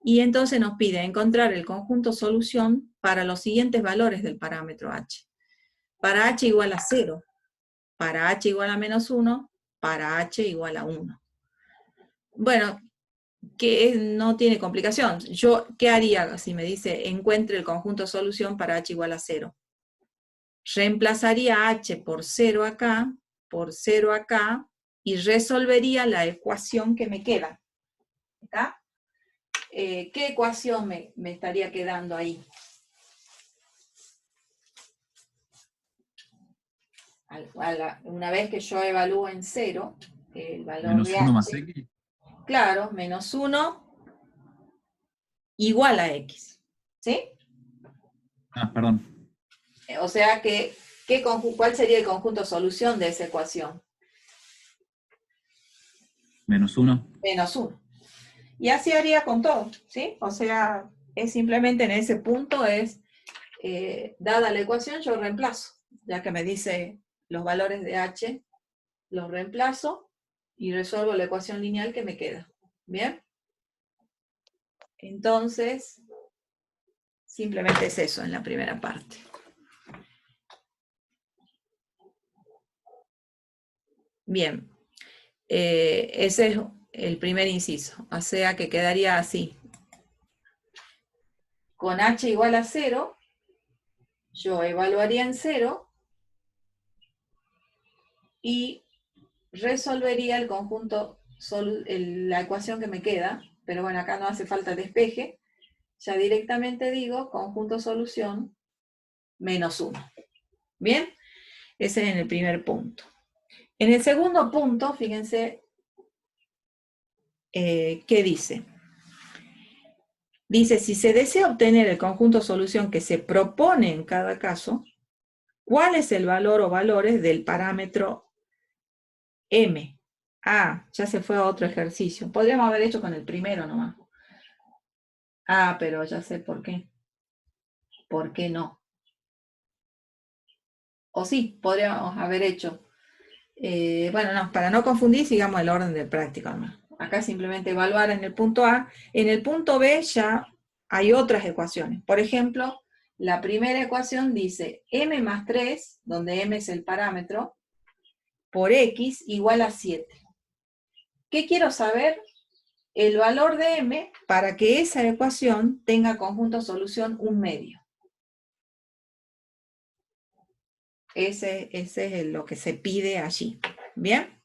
Y entonces nos pide encontrar el conjunto solución para los siguientes valores del parámetro h. Para h igual a 0, para h igual a menos 1, para h igual a 1. Bueno, que no tiene complicación. Yo, ¿qué haría si me dice encuentre el conjunto solución para h igual a 0? Reemplazaría h por 0 acá, y resolvería la ecuación que me queda. ¿Está? ¿Qué ecuación me estaría quedando ahí? Una vez que yo evalúo en 0, el valor Menos de 1 más h, x. claro, menos 1 igual a x. ¿Sí? Ah, perdón. O sea que, ¿cuál sería el conjunto solución de esa ecuación? Menos 1. Menos 1. Y así haría con todo, ¿sí? O sea, es simplemente en ese punto, dada la ecuación, yo reemplazo. Ya que me dice los valores de h, los reemplazo y resuelvo la ecuación lineal que me queda. ¿Bien? Entonces, simplemente es eso en la primera parte. Bien. Ese es el primer inciso. O sea que quedaría así. Con h igual a 0, yo evaluaría en 0 y resolvería el conjunto, la ecuación que me queda, pero bueno, acá no hace falta despeje, ya directamente digo conjunto solución menos 1. ¿Bien? Ese es en el primer punto. En el segundo punto, fíjense, ¿qué dice? Dice, si se desea obtener el conjunto solución que se propone en cada caso, ¿cuál es el valor o valores del parámetro M? Ah, ya se fue a otro ejercicio. Podríamos haber hecho con el primero nomás. Ah, pero ya sé por qué. ¿Por qué no? O sí, podríamos haber hecho. Bueno, no, para no confundir, sigamos el orden del práctico nomás. Acá simplemente evaluar en el punto A. En el punto B ya hay otras ecuaciones. Por ejemplo, la primera ecuación dice m más 3, donde m es el parámetro, por x igual a 7. ¿Qué quiero saber? El valor de m para que esa ecuación tenga conjunto solución 1/2. Ese es lo que se pide allí. ¿Bien?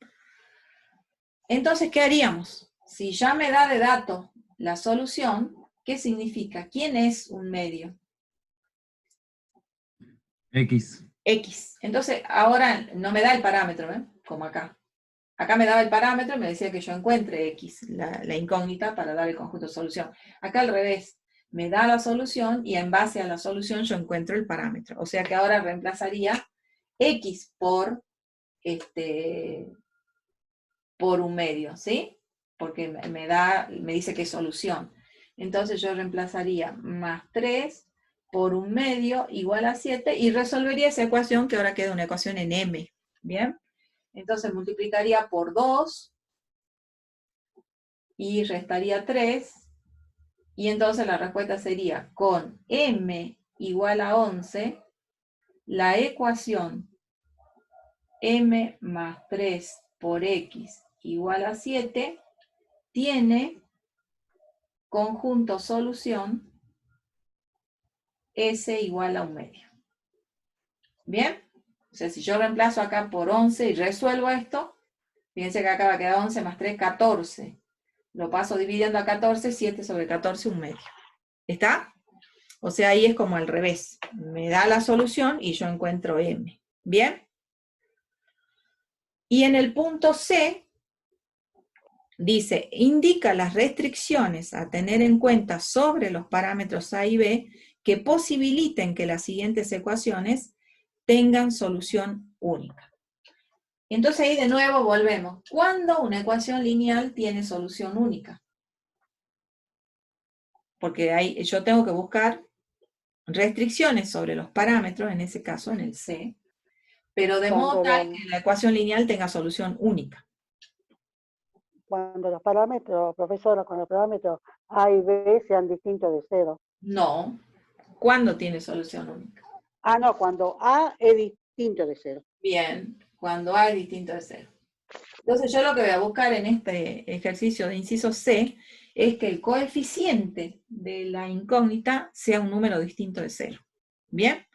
Entonces, ¿qué haríamos? Si ya me da de dato la solución, ¿qué significa? ¿Quién es 1/2? X. X. Entonces, ahora no me da el parámetro, ¿ven? Como acá. Acá me daba el parámetro y me decía que yo encuentre X, la incógnita, para dar el conjunto de solución. Acá al revés, me da la solución y en base a la solución yo encuentro el parámetro. O sea que ahora reemplazaría X por 1/2, ¿sí? Porque me dice que es solución. Entonces yo reemplazaría más 3 por 1/2 igual a 7 y resolvería esa ecuación, que ahora queda una ecuación en M. ¿Bien? Entonces multiplicaría por 2 y restaría 3, y entonces la respuesta sería, con m igual a 11, la ecuación m más 3 por x igual a 7 tiene conjunto solución s igual a 1/2. ¿Bien? O sea, si yo reemplazo acá por 11 y resuelvo esto, fíjense que acá va a quedar 11 más 3, 14. Lo paso dividiendo a 14, 7 sobre 14, 1/2. ¿Está? O sea, ahí es como al revés. Me da la solución y yo encuentro m. ¿Bien? Y en el punto C, dice, indica las restricciones a tener en cuenta sobre los parámetros A y B que posibiliten que las siguientes ecuaciones tengan solución única. Entonces ahí de nuevo volvemos. ¿Cuándo una ecuación lineal tiene solución única? Porque ahí yo tengo que buscar restricciones sobre los parámetros, en ese caso en el C, pero de modo tal que la ecuación lineal tenga solución única. Cuando los parámetros, profesora, cuando los parámetros A y B sean distintos de 0. No. ¿Cuándo tiene solución única? Ah, no, cuando A es distinto de 0. Bien, cuando A es distinto de 0. Entonces yo lo que voy a buscar en este ejercicio de inciso C es que el coeficiente de la incógnita sea un número distinto de 0. ¿Bien?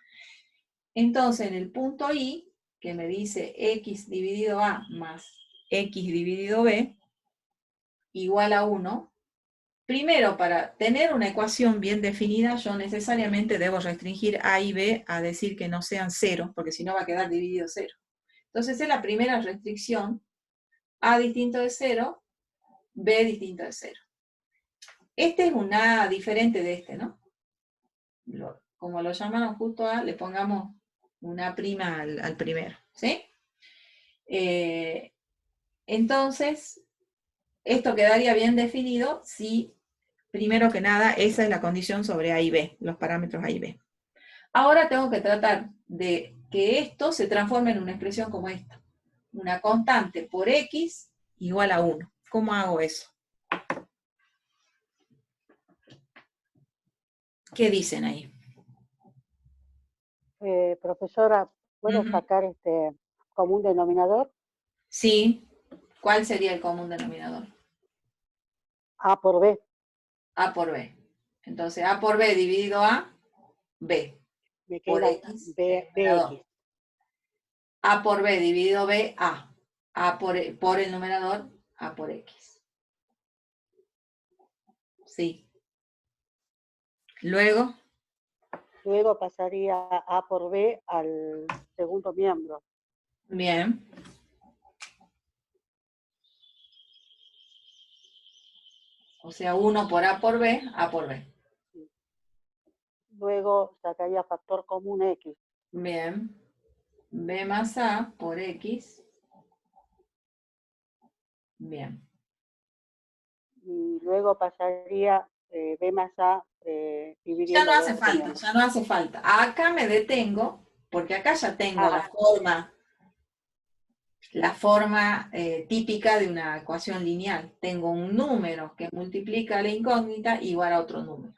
Entonces en el punto I, que me dice x dividido A más x dividido B, igual a 1, primero, para tener una ecuación bien definida, yo necesariamente debo restringir A y B a decir que no sean 0, porque si no va a quedar dividido 0. Entonces es la primera restricción, A distinto de 0, B distinto de 0. Este es un A diferente de este, ¿no? Como lo llamaron justo A, le pongamos una prima al primero, ¿sí? Entonces, esto quedaría bien definido si, primero que nada, esa es la condición sobre A y B, los parámetros A y B. Ahora tengo que tratar de que esto se transforme en una expresión como esta. Una constante por x igual a 1. ¿Cómo hago eso? ¿Qué dicen ahí? Profesora, ¿puedo sacar común denominador? Sí. ¿Cuál sería el común denominador? A por B. A por B. Entonces, A por B dividido a B. Me Por queda X. BX. A por B dividido B, A. A por el numerador, A por X. Sí. Luego, Luego pasaría A por B al segundo miembro. bien. O sea, 1 por A por B, A por B. Luego sacaría factor común X. Bien. B más A por X. Bien. Y luego pasaría B más A Ya dividiendo no hace los falta, miembros. ya no hace falta. Acá me detengo, porque acá ya tengo Ah, la forma típica de una ecuación lineal. Tengo un número que multiplica la incógnita igual a otro número.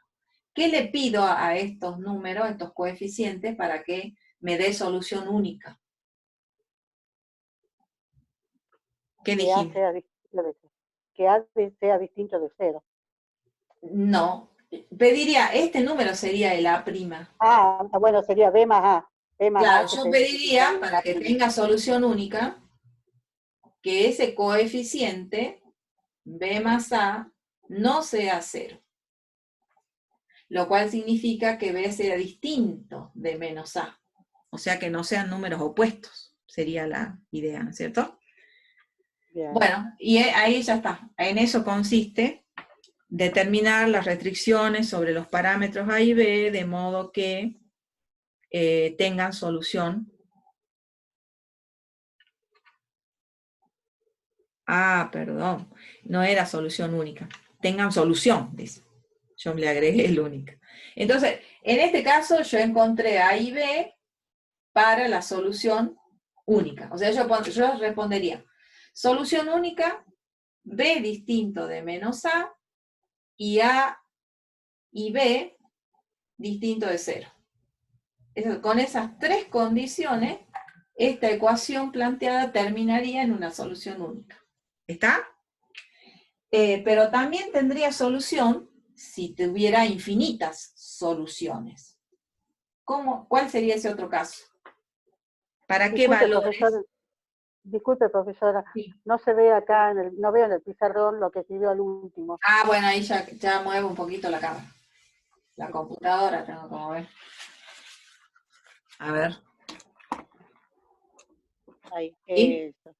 ¿Qué le pido a estos números, a estos coeficientes, para que me dé solución única? ¿Qué que A dijimos? sea distinto de cero. Que A sea distinto de cero. No, pediría, este número sería el A'. Ah, bueno, sería B más A. B más Claro, A que yo se pediría, multiplicaría para que tenga solución única, que ese coeficiente B más A no sea 0, lo cual significa que B sea distinto de menos A, o sea que no sean números opuestos, sería la idea, ¿no es cierto? Bien. Bueno, y ahí ya está, en eso consiste determinar las restricciones sobre los parámetros A y B, de modo que tengan solución. Ah, perdón, no era solución única. Tengan solución, dice. Yo le agregué el única. Entonces, en este caso yo encontré A y B para la solución única. O sea, yo respondería, solución única, B distinto de menos A y B distinto de 0. Con esas tres condiciones, esta ecuación planteada terminaría en una solución única. ¿Está? Pero también tendría solución si tuviera infinitas soluciones. ¿Cuál sería ese otro caso? ¿Para qué Disculpe, valores? profesora, Sí. no se ve acá, no veo en el pizarrón lo que escribió al último. Ah, bueno, ahí ya muevo un poquito la cámara. La computadora tengo como ver. A ver. Ahí, ¿Sí? eso.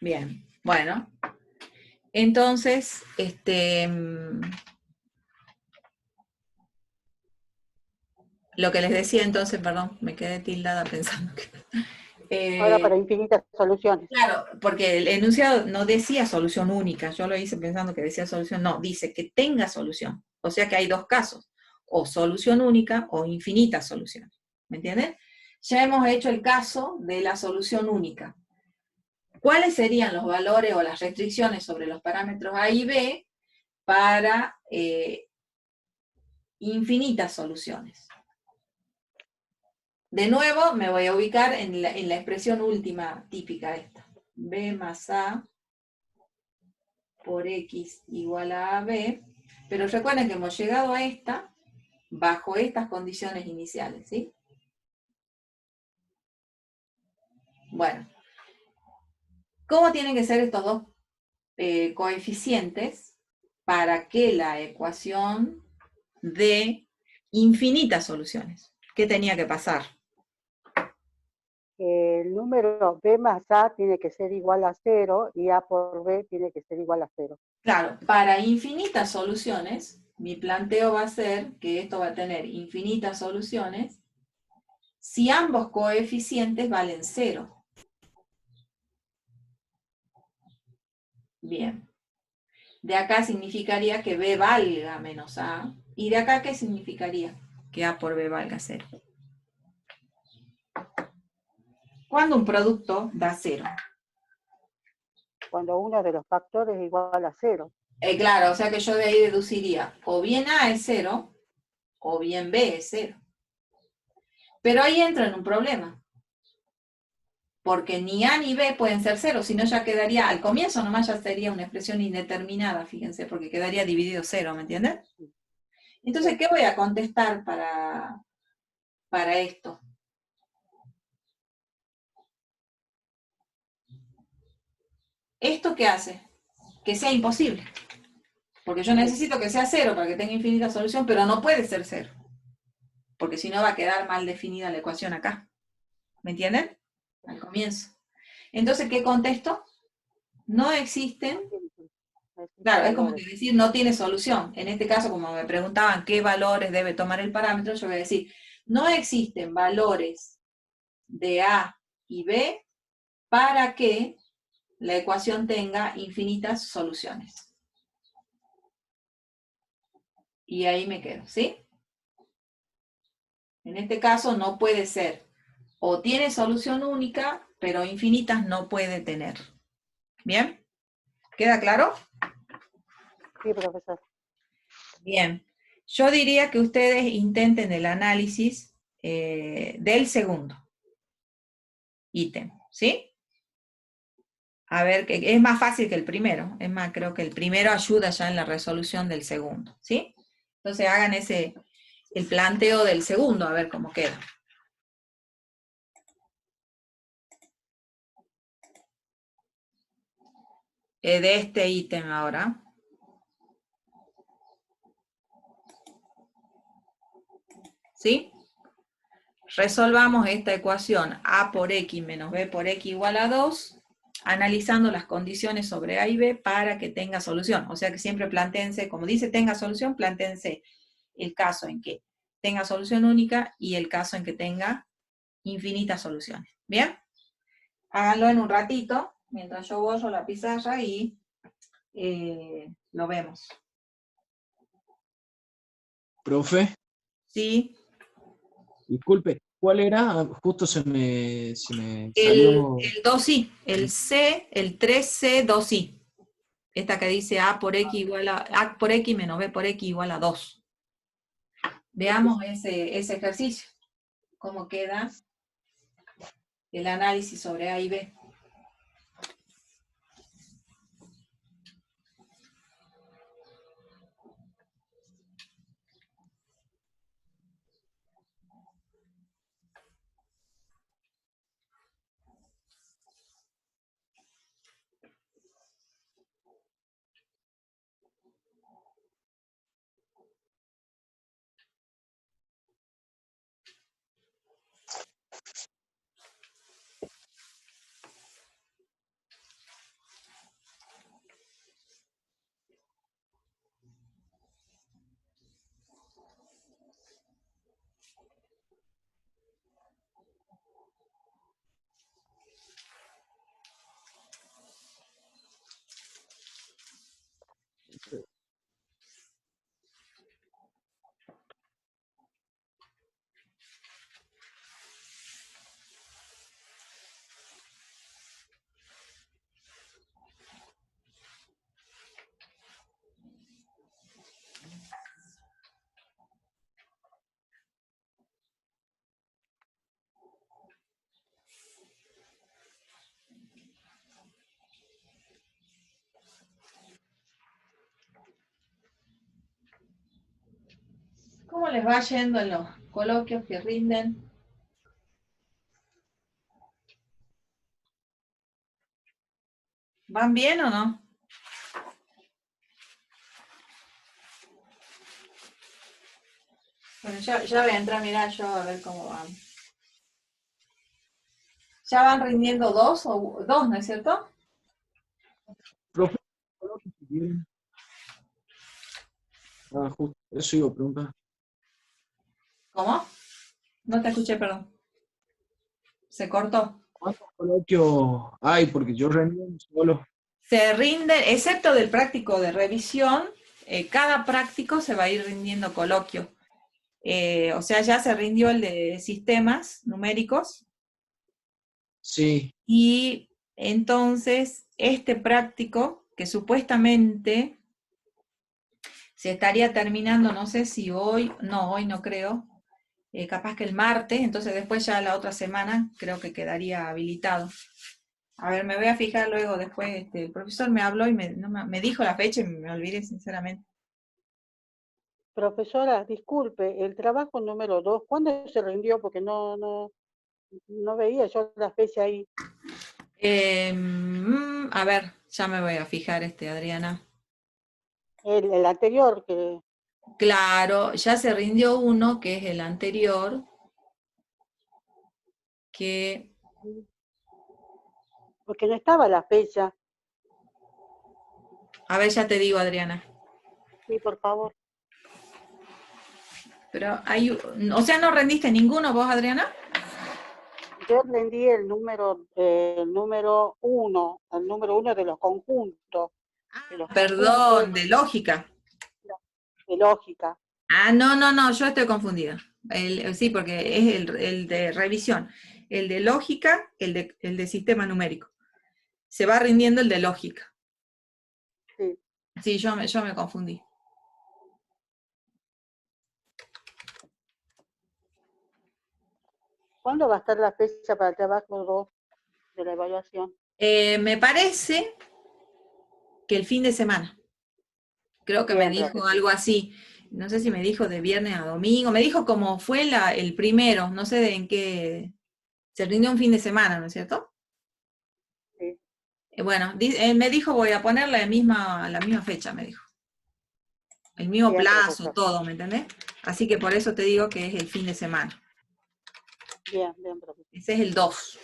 Bien, bueno. Entonces, lo que les decía entonces, perdón, me quedé tildada pensando que... Ahora para infinitas soluciones. Claro, porque el enunciado no decía solución única, yo lo hice pensando que decía solución, no, dice que tenga solución. O sea que hay dos casos, o solución única o infinitas soluciones. ¿Me entienden? Ya hemos hecho el caso de la solución única. ¿Cuáles serían los valores o las restricciones sobre los parámetros A y B para infinitas soluciones? De nuevo, me voy a ubicar en la expresión última típica esta. B más A por X igual a AB, pero recuerden que hemos llegado a esta bajo estas condiciones iniciales, ¿sí? Bueno, ¿cómo tienen que ser estos dos coeficientes para que la ecuación dé infinitas soluciones? ¿Qué tenía que pasar? El número B más A tiene que ser igual a 0 y A por B tiene que ser igual a 0. Claro, para infinitas soluciones, mi planteo va a ser que esto va a tener infinitas soluciones si ambos coeficientes valen 0. Bien. De acá significaría que B valga menos A. ¿Y de acá qué significaría? Que A por B valga 0. ¿Cuándo un producto da 0? Cuando uno de los factores es igual a 0. Claro, o sea que yo de ahí deduciría, o bien A es 0, o bien B es 0. Pero ahí entro en un problema. Porque ni A ni B pueden ser 0, sino ya quedaría, al comienzo nomás ya sería una expresión indeterminada, fíjense, porque quedaría dividido 0, ¿me entienden? Entonces, ¿qué voy a contestar para esto? ¿Esto qué hace? Que sea imposible. Porque yo necesito que sea 0 para que tenga infinita solución, pero no puede ser 0. Porque si no va a quedar mal definida la ecuación acá. ¿Me entienden? Al comienzo. Entonces, ¿qué contesto? No existen. Claro, es como que decir no tiene solución. En este caso, como me preguntaban qué valores debe tomar el parámetro, yo voy a decir, no existen valores de A y B para que la ecuación tenga infinitas soluciones. Y ahí me quedo, ¿sí? En este caso no puede ser. O tiene solución única, pero infinitas no puede tener. ¿Bien? ¿Queda claro? Sí, profesor. Bien. Yo diría que ustedes intenten el análisis del segundo ítem, ¿sí? A ver, que es más fácil que el primero. Es más, creo que el primero ayuda ya en la resolución del segundo, ¿sí? Entonces hagan el planteo del segundo, a ver cómo queda. De este ítem ahora. ¿Sí? Resolvamos esta ecuación A por X menos B por X igual a 2, analizando las condiciones sobre A y B para que tenga solución. O sea que siempre plantéense, como dice tenga solución, plantéense el caso en que tenga solución única y el caso en que tenga infinitas soluciones. ¿Bien? Háganlo en un ratito, mientras yo borro la pizarra y lo vemos. Profe, ¿Sí? disculpe, ¿cuál era? Ah, justo se me El salió. 2i, el C, el 3C, 2i. Esta que dice A por X igual A por X menos B por X igual a 2. Veamos ese ejercicio. Cómo queda el análisis sobre A y B. ¿Cómo les va yendo en los coloquios que rinden? ¿Van bien o no? Bueno, ya voy a entrar a mirar yo a ver cómo van. ¿Ya van rindiendo dos, ¿no es cierto? Profe, si quieren. Ah, justo, eso iba a preguntar. ¿Cómo? No te escuché, perdón. Se cortó. ¿Cuántos coloquios hay? Porque yo rendí uno solo. Se rinden, excepto del práctico de revisión, cada práctico se va a ir rindiendo coloquio. O sea, ya se rindió el de sistemas numéricos. Sí. Y entonces, este práctico, que supuestamente se estaría terminando, no sé si hoy no creo, capaz que el martes, entonces después ya la otra semana creo que quedaría habilitado. A ver, me voy a fijar luego después, el profesor me habló y me dijo la fecha y me olvidé sinceramente. Profesora, disculpe, el trabajo número 2, ¿cuándo se rindió? Porque no veía yo la fecha ahí. A ver, Ya me voy a fijar, Adriana. El anterior, que Claro, ya se rindió uno, que es el anterior, que... porque no estaba la fecha. A ver, ya te digo, Adriana. Sí, por favor. Pero hay... O sea, ¿no rendiste ninguno vos, Adriana? Yo rendí el número uno de los conjuntos, de los conjuntos Perdón, de lógica. de lógica. Ah, no, yo estoy confundida. Sí, porque es el de revisión. El de lógica, el de sistema numérico. Se va rindiendo el de lógica. Sí. Sí, yo me confundí. ¿Cuándo va a estar la fecha para el trabajo 2 de la evaluación? Me parece que el fin de semana. Creo que me Bien, dijo profe. algo así. No sé si me dijo de viernes a domingo. Me dijo cómo fue el primero. No sé en qué. Se rindió un fin de semana, ¿no es cierto? Sí. Bueno, me dijo voy a poner la misma fecha, me dijo. El mismo Bien, plazo, profesor. todo, ¿me entendés? Así que por eso te digo que es el fin de semana. Bien, profesor. Ese es el 2.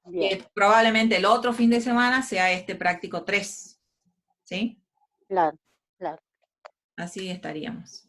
Bien, Que probablemente el otro fin de semana sea este práctico 3. ¿Sí? claro. Así estaríamos.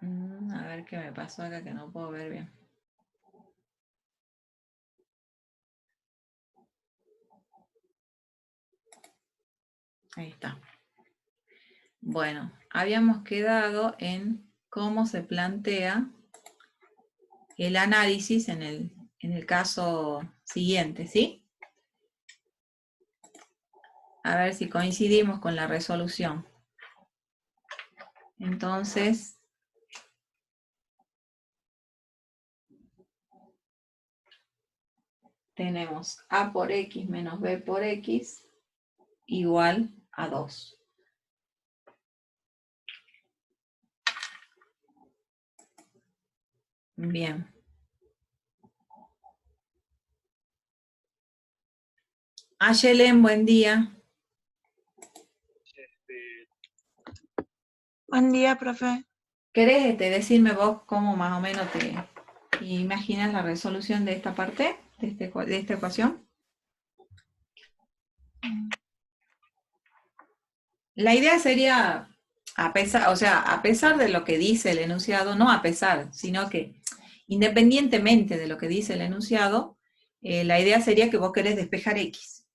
A ver qué me pasó acá que no puedo ver bien. Ahí está. Bueno, habíamos quedado en cómo se plantea el análisis en el caso siguiente, ¿sí? A ver si coincidimos con la resolución. Entonces, tenemos A por X menos B por X igual a 2. Bien. Ayelen, buen día. Buen día, profe. ¿Querés decirme vos cómo más o menos te imaginas la resolución de esta parte, de esta ecuación? La idea sería, a pesar de lo que dice el enunciado, no a pesar, sino que independientemente de lo que dice el enunciado, la idea sería que vos querés despejar X,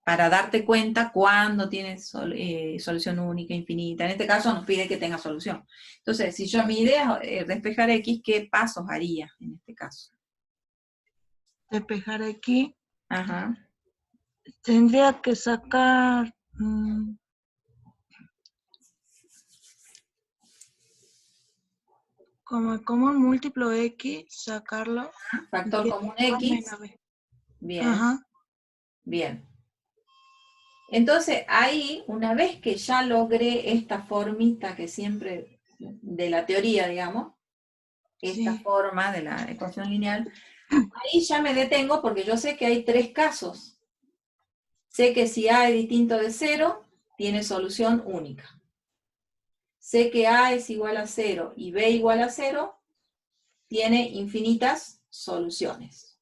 para darte cuenta cuándo tienes solución única, infinita. En este caso nos pide que tenga solución. Entonces, si mi idea es despejar X, ¿qué pasos haría en este caso? Despejar aquí. Ajá. Tendría que sacar como el común múltiplo X, sacarlo. Factor común X. Bien. Ajá. Bien. Entonces, ahí, una vez que ya logré esta formita que siempre, de la teoría, digamos, esta Sí. forma de la ecuación lineal, ahí ya me detengo porque yo sé que hay 3 casos. Sé que si A es distinto de 0, tiene solución única. Sé que A es igual a 0 y B igual a 0, tiene infinitas soluciones.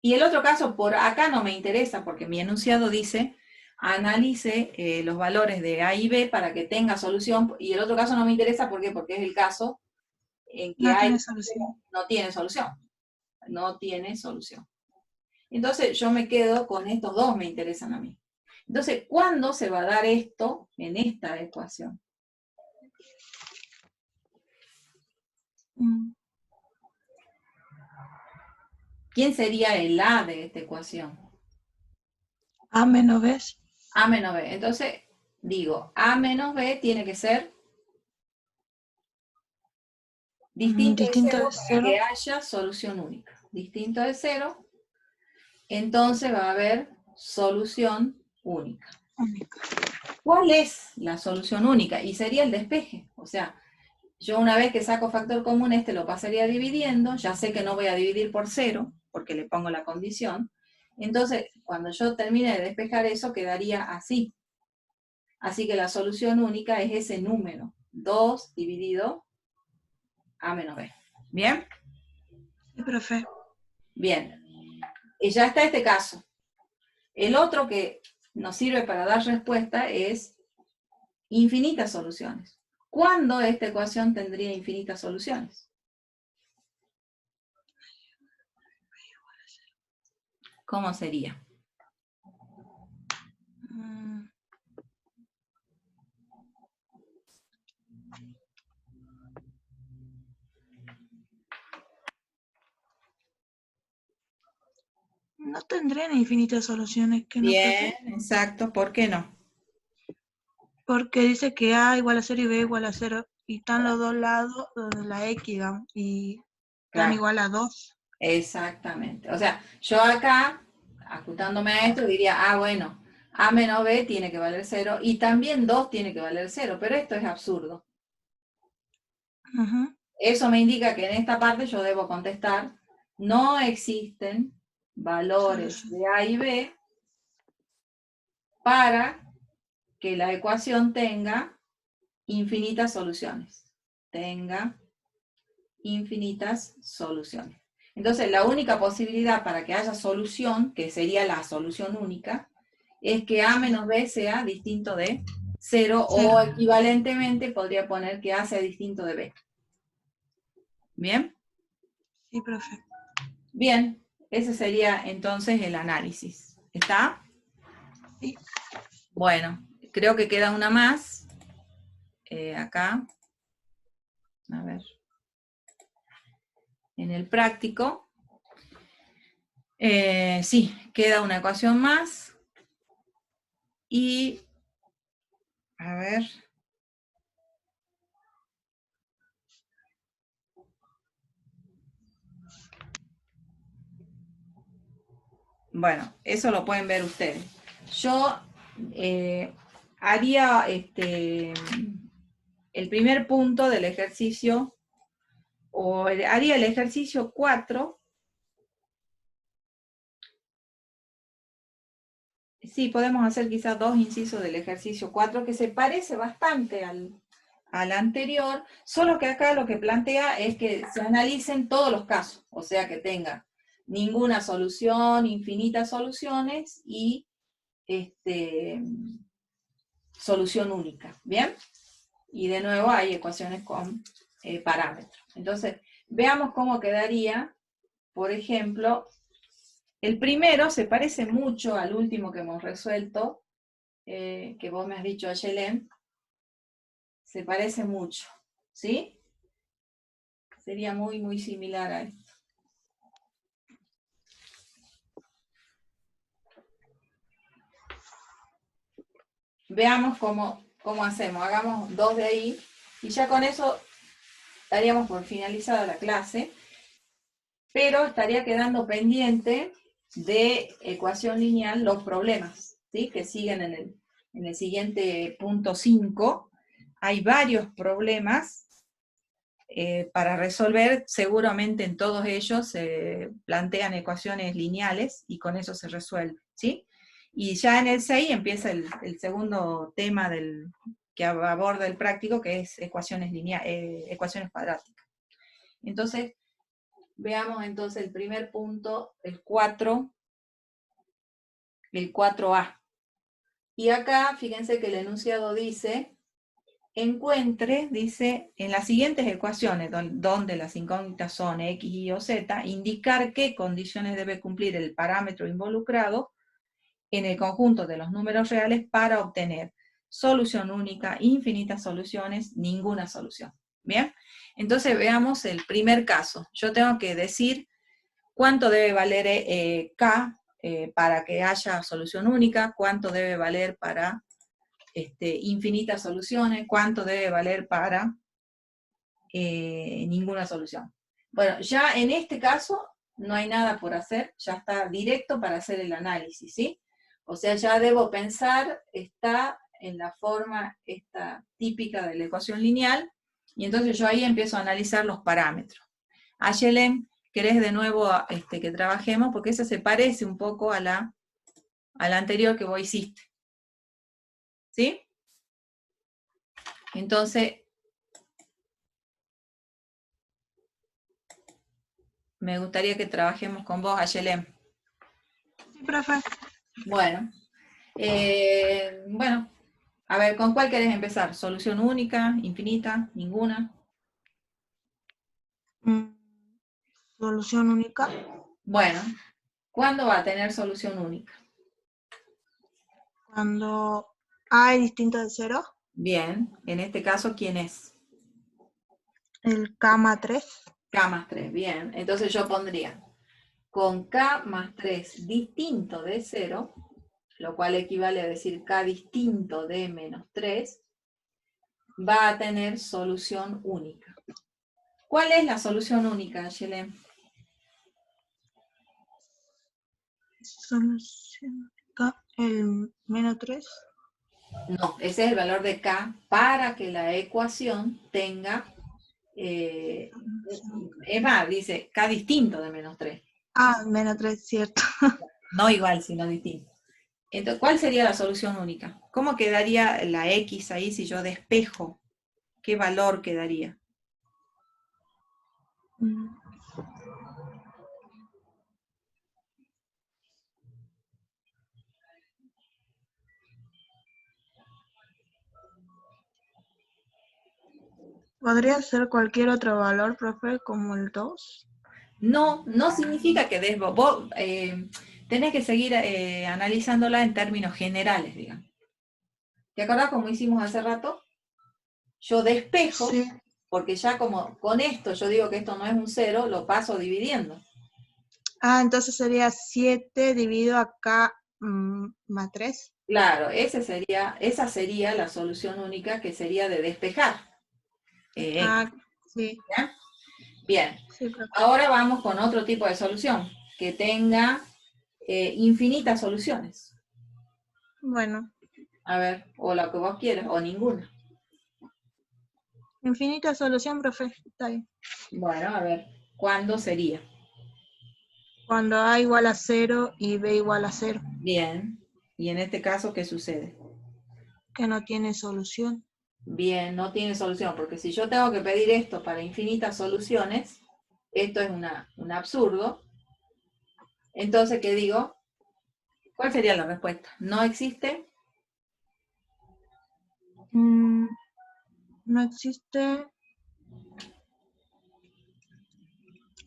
Y el otro caso, por acá no me interesa porque mi enunciado dice, analice los valores de A y B para que tenga solución, y el otro caso no me interesa, ¿por qué? Porque es el caso en que No A tiene solución. no tiene solución. No tiene solución. Entonces yo me quedo con estos dos, me interesan a mí. Entonces, ¿cuándo se va a dar esto en esta ecuación? ¿Quién sería el A de esta ecuación? A menos B. A menos B. Entonces, digo, A menos B tiene que ser distinto de Distinto 0 de para 0. que haya solución única. Distinto de 0, entonces va a haber solución única. Única. ¿Cuál es la solución única? Y sería el despeje. O sea, yo una vez que saco factor común, este lo pasaría dividiendo, ya sé que no voy a dividir por 0, porque le pongo la condición. Entonces, cuando yo termine de despejar eso, quedaría así. Así que la solución única es ese número, 2 dividido A menos B. ¿Bien? Sí, profe. Bien. Y ya está este caso. El otro que nos sirve para dar respuesta es infinitas soluciones. ¿Cuándo esta ecuación tendría infinitas soluciones? ¿Cómo sería? Mm, No tendrían infinitas soluciones, que no, Bien, profe. exacto. ¿Por qué no? Porque dice que A igual a 0 y B igual a 0. Y están los dos lados donde la X, digamos, y dan Claro, igual a 2. exactamente. O sea, yo acá, ajustándome a esto, diría, bueno, A menos B tiene que valer 0 y también 2 tiene que valer 0, pero esto es absurdo. Ujú. Eso me indica que en esta parte yo debo contestar, no existen valores Solución. de A y B para que la ecuación tenga infinitas soluciones. Tenga infinitas soluciones. Entonces, la única posibilidad para que haya solución, que sería la solución única, es que A menos B sea distinto de 0 o equivalentemente podría poner que A sea distinto de B. ¿Bien? Sí, profe. Bien, ese sería entonces el análisis. ¿Está? Sí. Bueno, creo que queda una más. Acá. A ver. En el práctico. Sí, queda una ecuación más. Y, a ver. Bueno, eso lo pueden ver ustedes. Yo haría el primer punto del ejercicio, o haría el ejercicio 4. Sí, podemos hacer quizás 2 incisos del ejercicio 4, que se parece bastante al anterior, solo que acá lo que plantea es que se analicen todos los casos, o sea que tenga ninguna solución, infinitas soluciones y solución única, ¿bien? Y de nuevo hay ecuaciones con parámetros. Entonces, veamos cómo quedaría, por ejemplo, el primero se parece mucho al último que hemos resuelto, que vos me has dicho, Ayelen, se parece mucho, ¿sí? Sería muy, muy similar a esto. Veamos cómo hacemos. Hagamos 2 de ahí, y ya con eso daríamos por finalizada la clase, pero estaría quedando pendiente de ecuación lineal los problemas, ¿sí? Que siguen en el siguiente punto 5. Hay varios problemas para resolver. Seguramente en todos ellos se plantean ecuaciones lineales y con eso se resuelve, ¿sí? Y ya en el 6 empieza el segundo tema que aborda el práctico, que es ecuaciones cuadráticas. Entonces, veamos entonces el primer punto, el 4, el 4A. Y acá, fíjense que el enunciado dice, encuentre, dice, en las siguientes ecuaciones, donde las incógnitas son X, Y o Z, indicar qué condiciones debe cumplir el parámetro involucrado en el conjunto de los números reales para obtener solución única, infinitas soluciones, ninguna solución. ¿Bien? Entonces veamos el primer caso. Yo tengo que decir cuánto debe valer K, para que haya solución única, cuánto debe valer para infinitas soluciones, cuánto debe valer para ninguna solución. Bueno, ya en este caso no hay nada por hacer, ya está directo para hacer el análisis, ¿sí? O sea, ya debo pensar, está en la forma esta típica de la ecuación lineal, y entonces yo ahí empiezo a analizar los parámetros. Ayelen, ¿querés de nuevo que trabajemos? Porque esa se parece un poco a la anterior que vos hiciste. ¿Sí? Entonces, me gustaría que trabajemos con vos, Ayelen. Sí, profe. Bueno, bueno, a ver, ¿con cuál querés empezar? ¿Solución única, infinita, ninguna? Solución única. Bueno, ¿cuándo va a tener solución única? Cuando A es distinto de 0. Bien, en este caso, ¿quién es? El K más 3. K más 3, bien. Entonces yo pondría, con K más 3 distinto de 0, lo cual equivale a decir K distinto de menos 3, va a tener solución única. ¿Cuál es la solución única, Ayelen? Solución única, el menos 3. No, ese es el valor de K para que la ecuación tenga, es más, dice K distinto de menos 3. Ah, menos 3, cierto. No igual, sino distinto. Entonces, ¿cuál sería la solución única? ¿Cómo quedaría la X ahí si yo despejo? ¿Qué valor quedaría? ¿Podría ser cualquier otro valor, profe, como el 2? No, no significa que vos tenés que seguir analizándola en términos generales, digamos. ¿Te acordás como hicimos hace rato? Yo despejo, Sí. porque ya como con esto yo digo que esto no es un 0, lo paso dividiendo. Ah, entonces sería 7 dividido a K más 3. Claro, esa sería la solución única, que sería de despejar. Ah, sí. ¿Ya? Bien, Sí, profe. ahora vamos con otro tipo de solución, que tenga infinitas soluciones. Bueno, A ver, o la que vos quieras, o ninguna. infinita solución, profe. Está bien. Bueno, a ver, ¿cuándo sería? Cuando A igual a 0 y B igual a 0, Bien, y en este caso, ¿qué sucede? que no tiene solución. Bien, no tiene solución, porque si yo tengo que pedir esto para infinitas soluciones, esto es un absurdo. Entonces, ¿qué digo? ¿Cuál sería la respuesta? ¿No existe? No existe.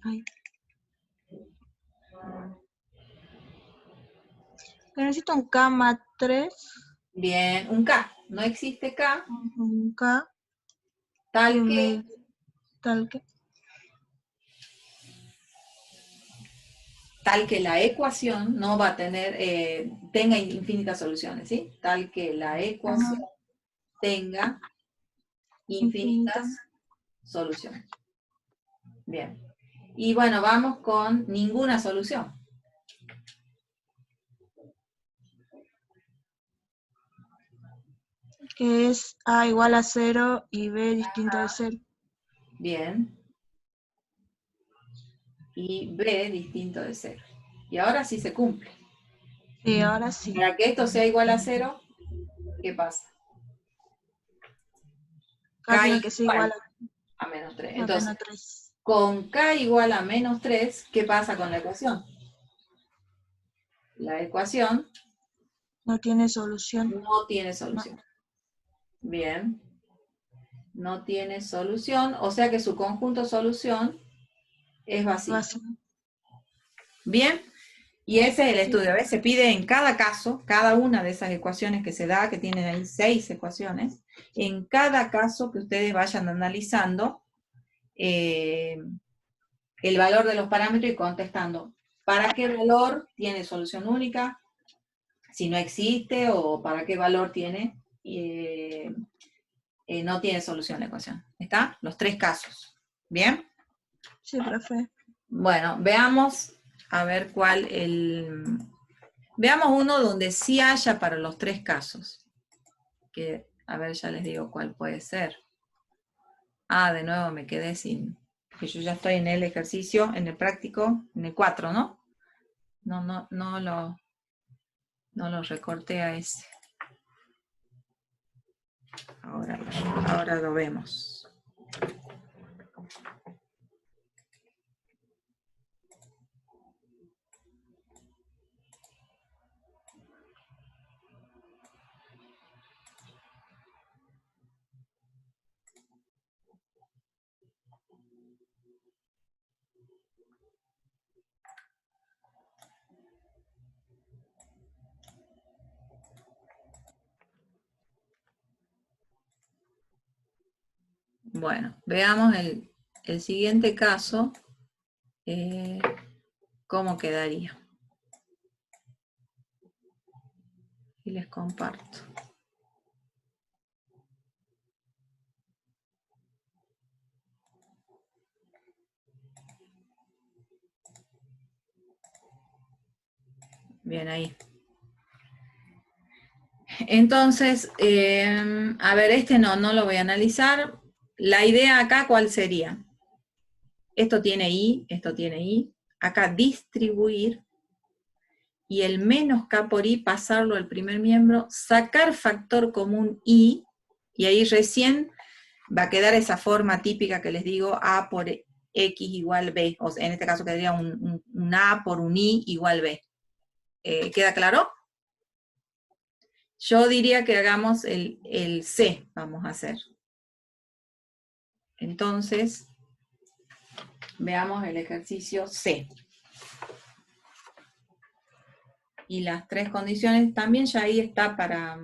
Ay. Que necesito un K más 3. Bien, un K. No existe K, Un K. tal que la ecuación no va a tener, tenga infinitas soluciones, ¿sí? Tal que la ecuación tenga infinitas soluciones. Bien. Y bueno, vamos con ninguna solución. Que es A igual a 0 y B distinto de 0. Bien. Y B distinto de 0. Y ahora sí se cumple. Sí, ahora sí. Para que esto sea igual a 0, ¿qué pasa? K tiene que ser igual a menos 3. a Entonces, menos 3. con K igual a menos 3, ¿qué pasa con la ecuación? La ecuación No tiene solución. no tiene solución. Bien. No tiene solución, o sea que su conjunto solución es vacío. Bien. Y ese es el estudio, ¿ves? Se pide en cada caso, cada una de esas ecuaciones que se da, que tienen ahí 6 ecuaciones, en cada caso que ustedes vayan analizando el valor de los parámetros y contestando, para qué valor tiene solución única, si no existe, o para qué valor tiene, no tiene solución la ecuación. ¿Está? Los tres casos. ¿Bien? Sí, profe. Bueno, veamos, a ver cuál veamos uno donde sí haya para los tres casos. Que, a ver, ya les digo cuál puede ser. Ah, de nuevo me quedé sin... Que yo ya estoy en el ejercicio, en el práctico, en el 4, ¿no? No lo recorté a ese. Ahora lo vemos. Bueno, veamos el siguiente caso, cómo quedaría. Y les comparto. Bien, ahí. Entonces, a ver, este no lo voy a analizar. La idea acá, ¿cuál sería? Esto tiene I, esto tiene I. Acá distribuir. Y el menos K por I, pasarlo al primer miembro, sacar factor común I, y ahí recién va a quedar esa forma típica que les digo, A por X igual B. O sea, en este caso quedaría un A por un I igual B. ¿Queda claro? Yo diría que hagamos el C, vamos a hacer. Entonces, veamos el ejercicio C. Y las tres condiciones también ya ahí está para...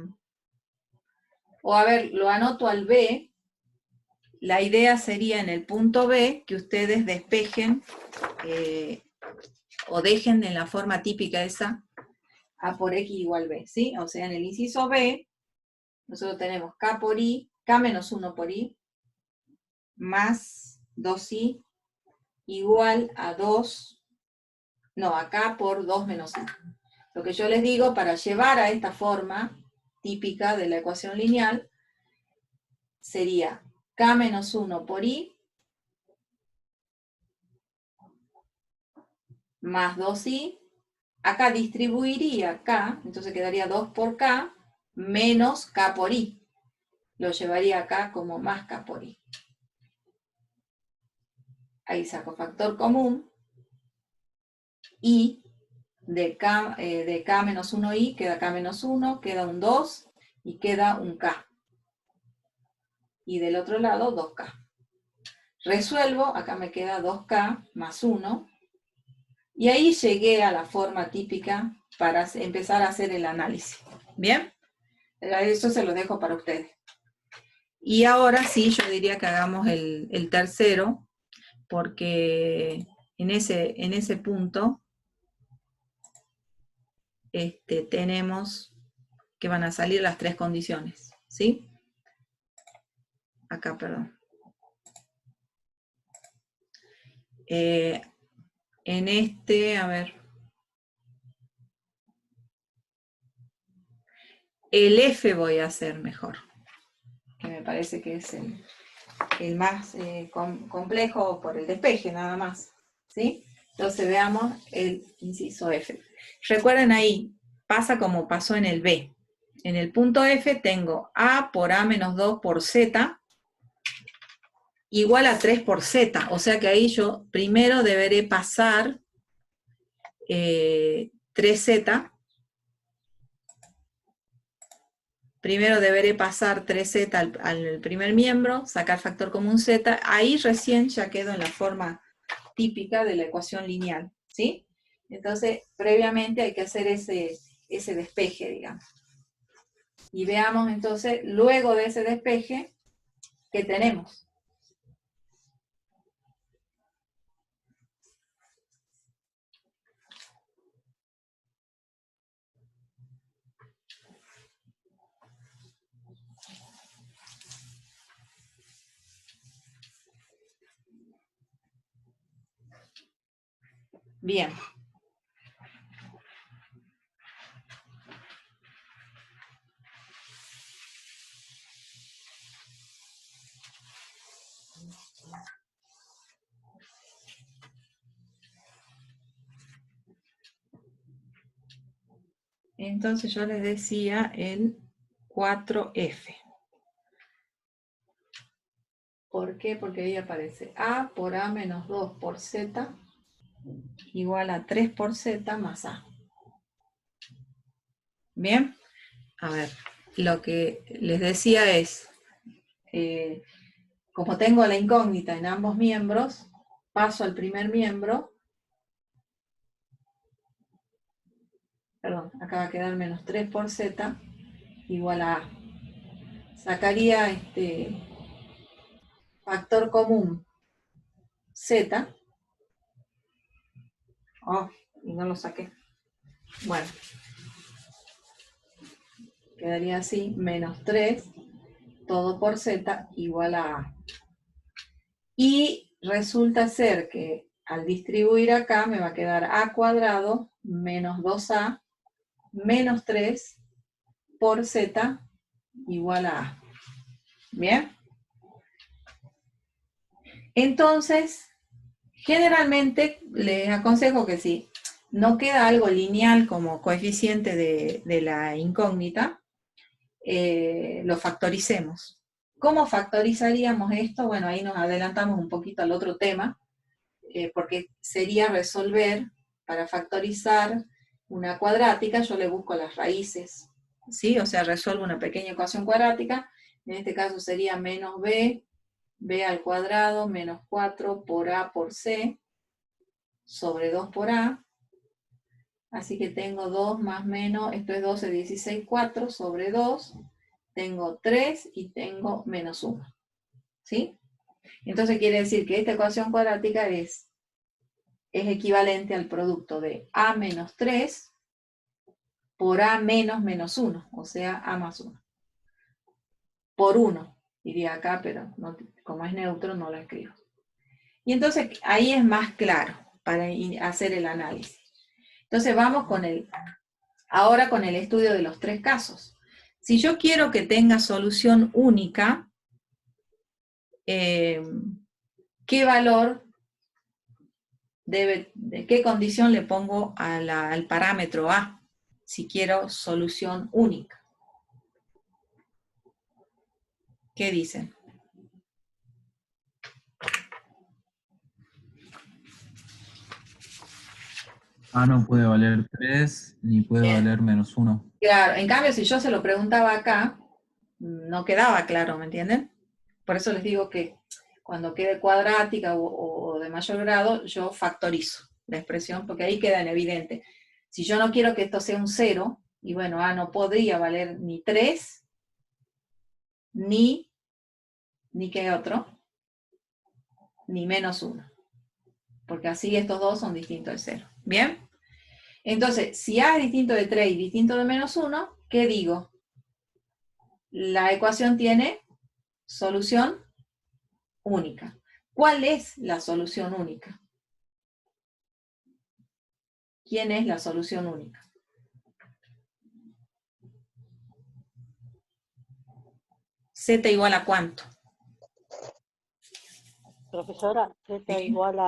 O a ver, lo anoto al B. La idea sería en el punto B que ustedes despejen o dejen en la forma típica esa A por X igual B, ¿sí? O sea, en el inciso B, nosotros tenemos K por I, K menos 1 por I, más 2I, igual a 2, no, a K por 2 menos I. Lo que yo les digo, para llevar a esta forma típica de la ecuación lineal, sería K menos 1 por I, más 2I, acá distribuiría K, entonces quedaría 2 por K, menos K por I. Lo llevaría acá como más K por I. Ahí saco factor común, I de K menos 1I, queda K menos 1, queda un 2 y queda un K. Y del otro lado 2K. Resuelvo, acá me queda 2K más 1, y ahí llegué a la forma típica para empezar a hacer el análisis. ¿Bien? Eso se lo dejo para ustedes. Y ahora sí, yo diría que hagamos el tercero, porque en ese punto tenemos que van a salir las tres condiciones, ¿sí? Acá, perdón. En a ver. El F voy a hacer mejor, que me parece que es el más complejo por el despeje, nada más, ¿sí? Entonces veamos el inciso F. Recuerden ahí, pasa como pasó en el B. En el punto F tengo A por A menos 2 por Z igual a 3 por Z, o sea que ahí yo primero deberé pasar 3Z. Primero deberé pasar 3Z al primer miembro, sacar factor común Z, ahí recién ya quedo en la forma típica de la ecuación lineal, ¿sí? Entonces, previamente hay que hacer ese despeje, digamos. Y veamos entonces, luego de ese despeje, ¿qué tenemos? Bien. Entonces yo les decía el 4F. ¿Por qué? Porque ahí aparece A por A menos 2 por Z igual a 3 por Z más A. Bien, a ver, lo que les decía es, como tengo la incógnita en ambos miembros, paso al primer miembro. Perdón, acá va a quedar menos 3 por Z igual a A. Sacaría este factor común Z. Oh, y no lo saqué. Bueno, quedaría así, menos 3, todo por Z igual a A. Y resulta ser que al distribuir acá me va a quedar A cuadrado menos 2A menos 3 por Z igual a A. ¿Bien? Entonces, generalmente les aconsejo que si no queda algo lineal como coeficiente de la incógnita, lo factoricemos. ¿Cómo factorizaríamos esto? Bueno, ahí nos adelantamos un poquito al otro tema, porque sería resolver, para factorizar una cuadrática, yo le busco las raíces, ¿sí? O sea, resuelvo una pequeña ecuación cuadrática, en este caso sería menos b al cuadrado menos 4 por a por c, sobre 2 por a, así que tengo 2 más menos, esto es 12, 16, 4 sobre 2, tengo 3 y tengo menos 1, ¿sí? Entonces quiere decir que esta ecuación cuadrática es equivalente al producto de a menos 3 por a menos menos 1, o sea, a más 1. Por 1, diría acá, pero no, como es neutro no lo escribo. Y entonces ahí es más claro para hacer el análisis. Entonces vamos ahora con el estudio de los tres casos. Si yo quiero que tenga solución única, ¿qué valor de qué condición le pongo al parámetro A? Si quiero solución única. ¿Qué dicen? A no puede valer 3, ni puede Bien. valer menos 1. Claro, en cambio, si yo se lo preguntaba acá, no quedaba claro, ¿me entienden? Por eso les digo que cuando quede cuadrática o de mayor grado, yo factorizo la expresión, porque ahí queda en evidente. Si yo no quiero que esto sea un 0, y bueno, A no podría valer ni 3, ni ¿qué otro? Ni menos 1. Porque así estos dos son distintos de 0. ¿Bien? Entonces, si A es distinto de 3 y distinto de menos 1, ¿qué digo? La ecuación tiene solución única. ¿Cuál es la solución única? ¿Quién es la solución única? Z igual a ¿cuánto? Profesora, Z Sí. igual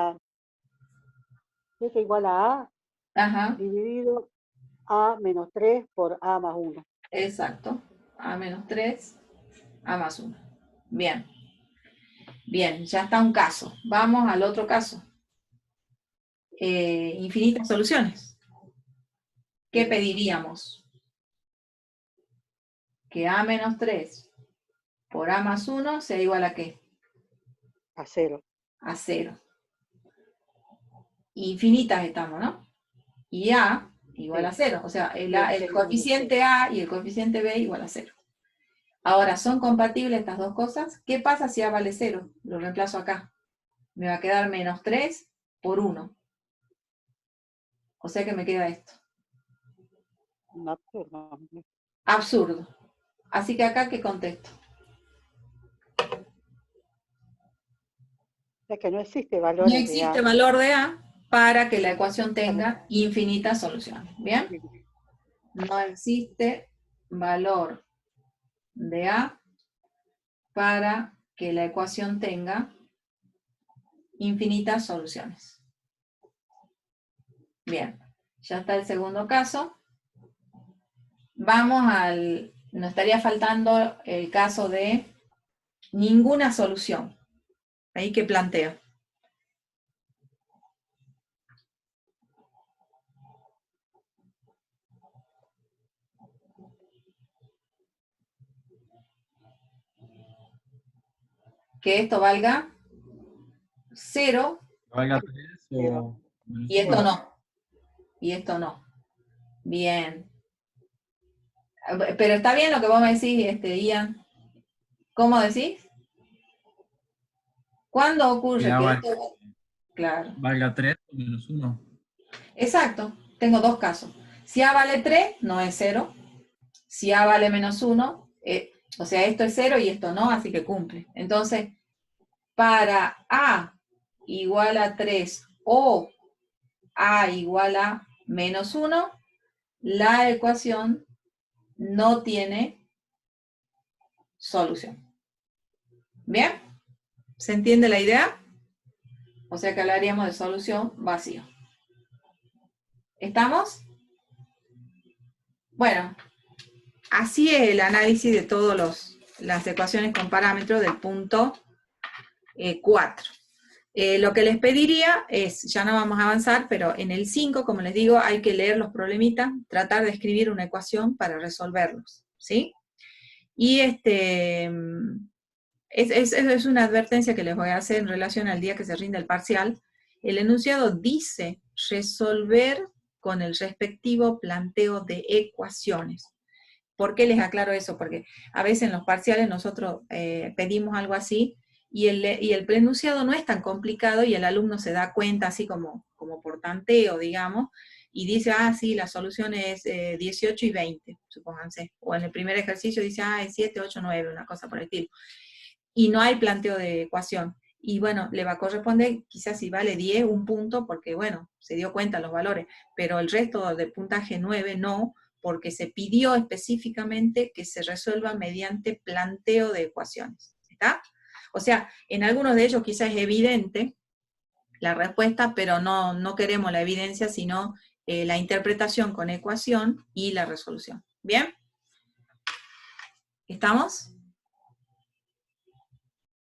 a A Ajá, dividido A menos 3 por A más 1. exacto. A menos 3, A más 1. Bien. Bien, ya está un caso. Vamos al otro caso. Infinitas soluciones. ¿Qué pediríamos? Que A menos 3 por A más 1 sea igual a ¿qué? A 0. A 0. Infinitas estamos, ¿no? Y A igual a 0. O sea, el coeficiente A y el coeficiente B igual a 0. Ahora, ¿son compatibles estas dos cosas? ¿Qué pasa si A vale 0? Lo reemplazo acá. Me va a quedar menos 3 por 1. O sea que me queda esto. Absurdo. Absurdo. Así que acá, ¿qué contesto? O sea que no existe valores No de existe A. valor de A, para que la ecuación tenga infinitas soluciones. ¿Bien? No existe valor de A para que la ecuación tenga infinitas soluciones. Bien, ya está el segundo caso. Vamos al, nos estaría faltando el caso de ninguna solución. Ahí que planteo. Que esto valga 0 Valga 3 o menos y esto 1. no. Y esto no. Bien. Pero está bien lo que vos me decís, Ian. ¿Cómo decís? ¿Cuándo ocurre Que A que valga, esto... Claro. valga 3 o menos 1. Exacto. Tengo dos casos. Si A vale 3, no es 0. Si A vale menos 1, o sea, esto es 0 y esto no, así que cumple. Entonces, para A igual a 3 o A igual a menos 1, la ecuación no tiene solución. ¿Bien? ¿Se entiende la idea? O sea que hablaríamos de solución vacío. ¿Estamos? Bueno, así es el análisis de todas las ecuaciones con parámetros del punto 4. Lo que les pediría es, ya no vamos a avanzar, pero en el 5, como les digo, hay que leer los problemitas, tratar de escribir una ecuación para resolverlos, ¿sí? Y es una advertencia que les voy a hacer en relación al día que se rinde el parcial. El enunciado dice resolver con el respectivo planteo de ecuaciones. ¿Por qué les aclaro eso? Porque a veces en los parciales nosotros pedimos algo así y el enunciado no es tan complicado y el alumno se da cuenta así como por tanteo, digamos, y dice, ah, sí, la solución es 18 y 20, supónganse. O en el primer ejercicio dice, ah, es 7, 8, 9, una cosa por el estilo. Y no hay planteo de ecuación. Y bueno, le va a corresponder quizás si vale 10, un punto, porque bueno, se dio cuenta los valores, pero el resto del puntaje 9 no, porque se pidió específicamente que se resuelva mediante planteo de ecuaciones. ¿Está? O sea, en algunos de ellos quizás es evidente la respuesta, pero no queremos la evidencia, sino la interpretación con ecuación y la resolución. ¿Bien? ¿Estamos?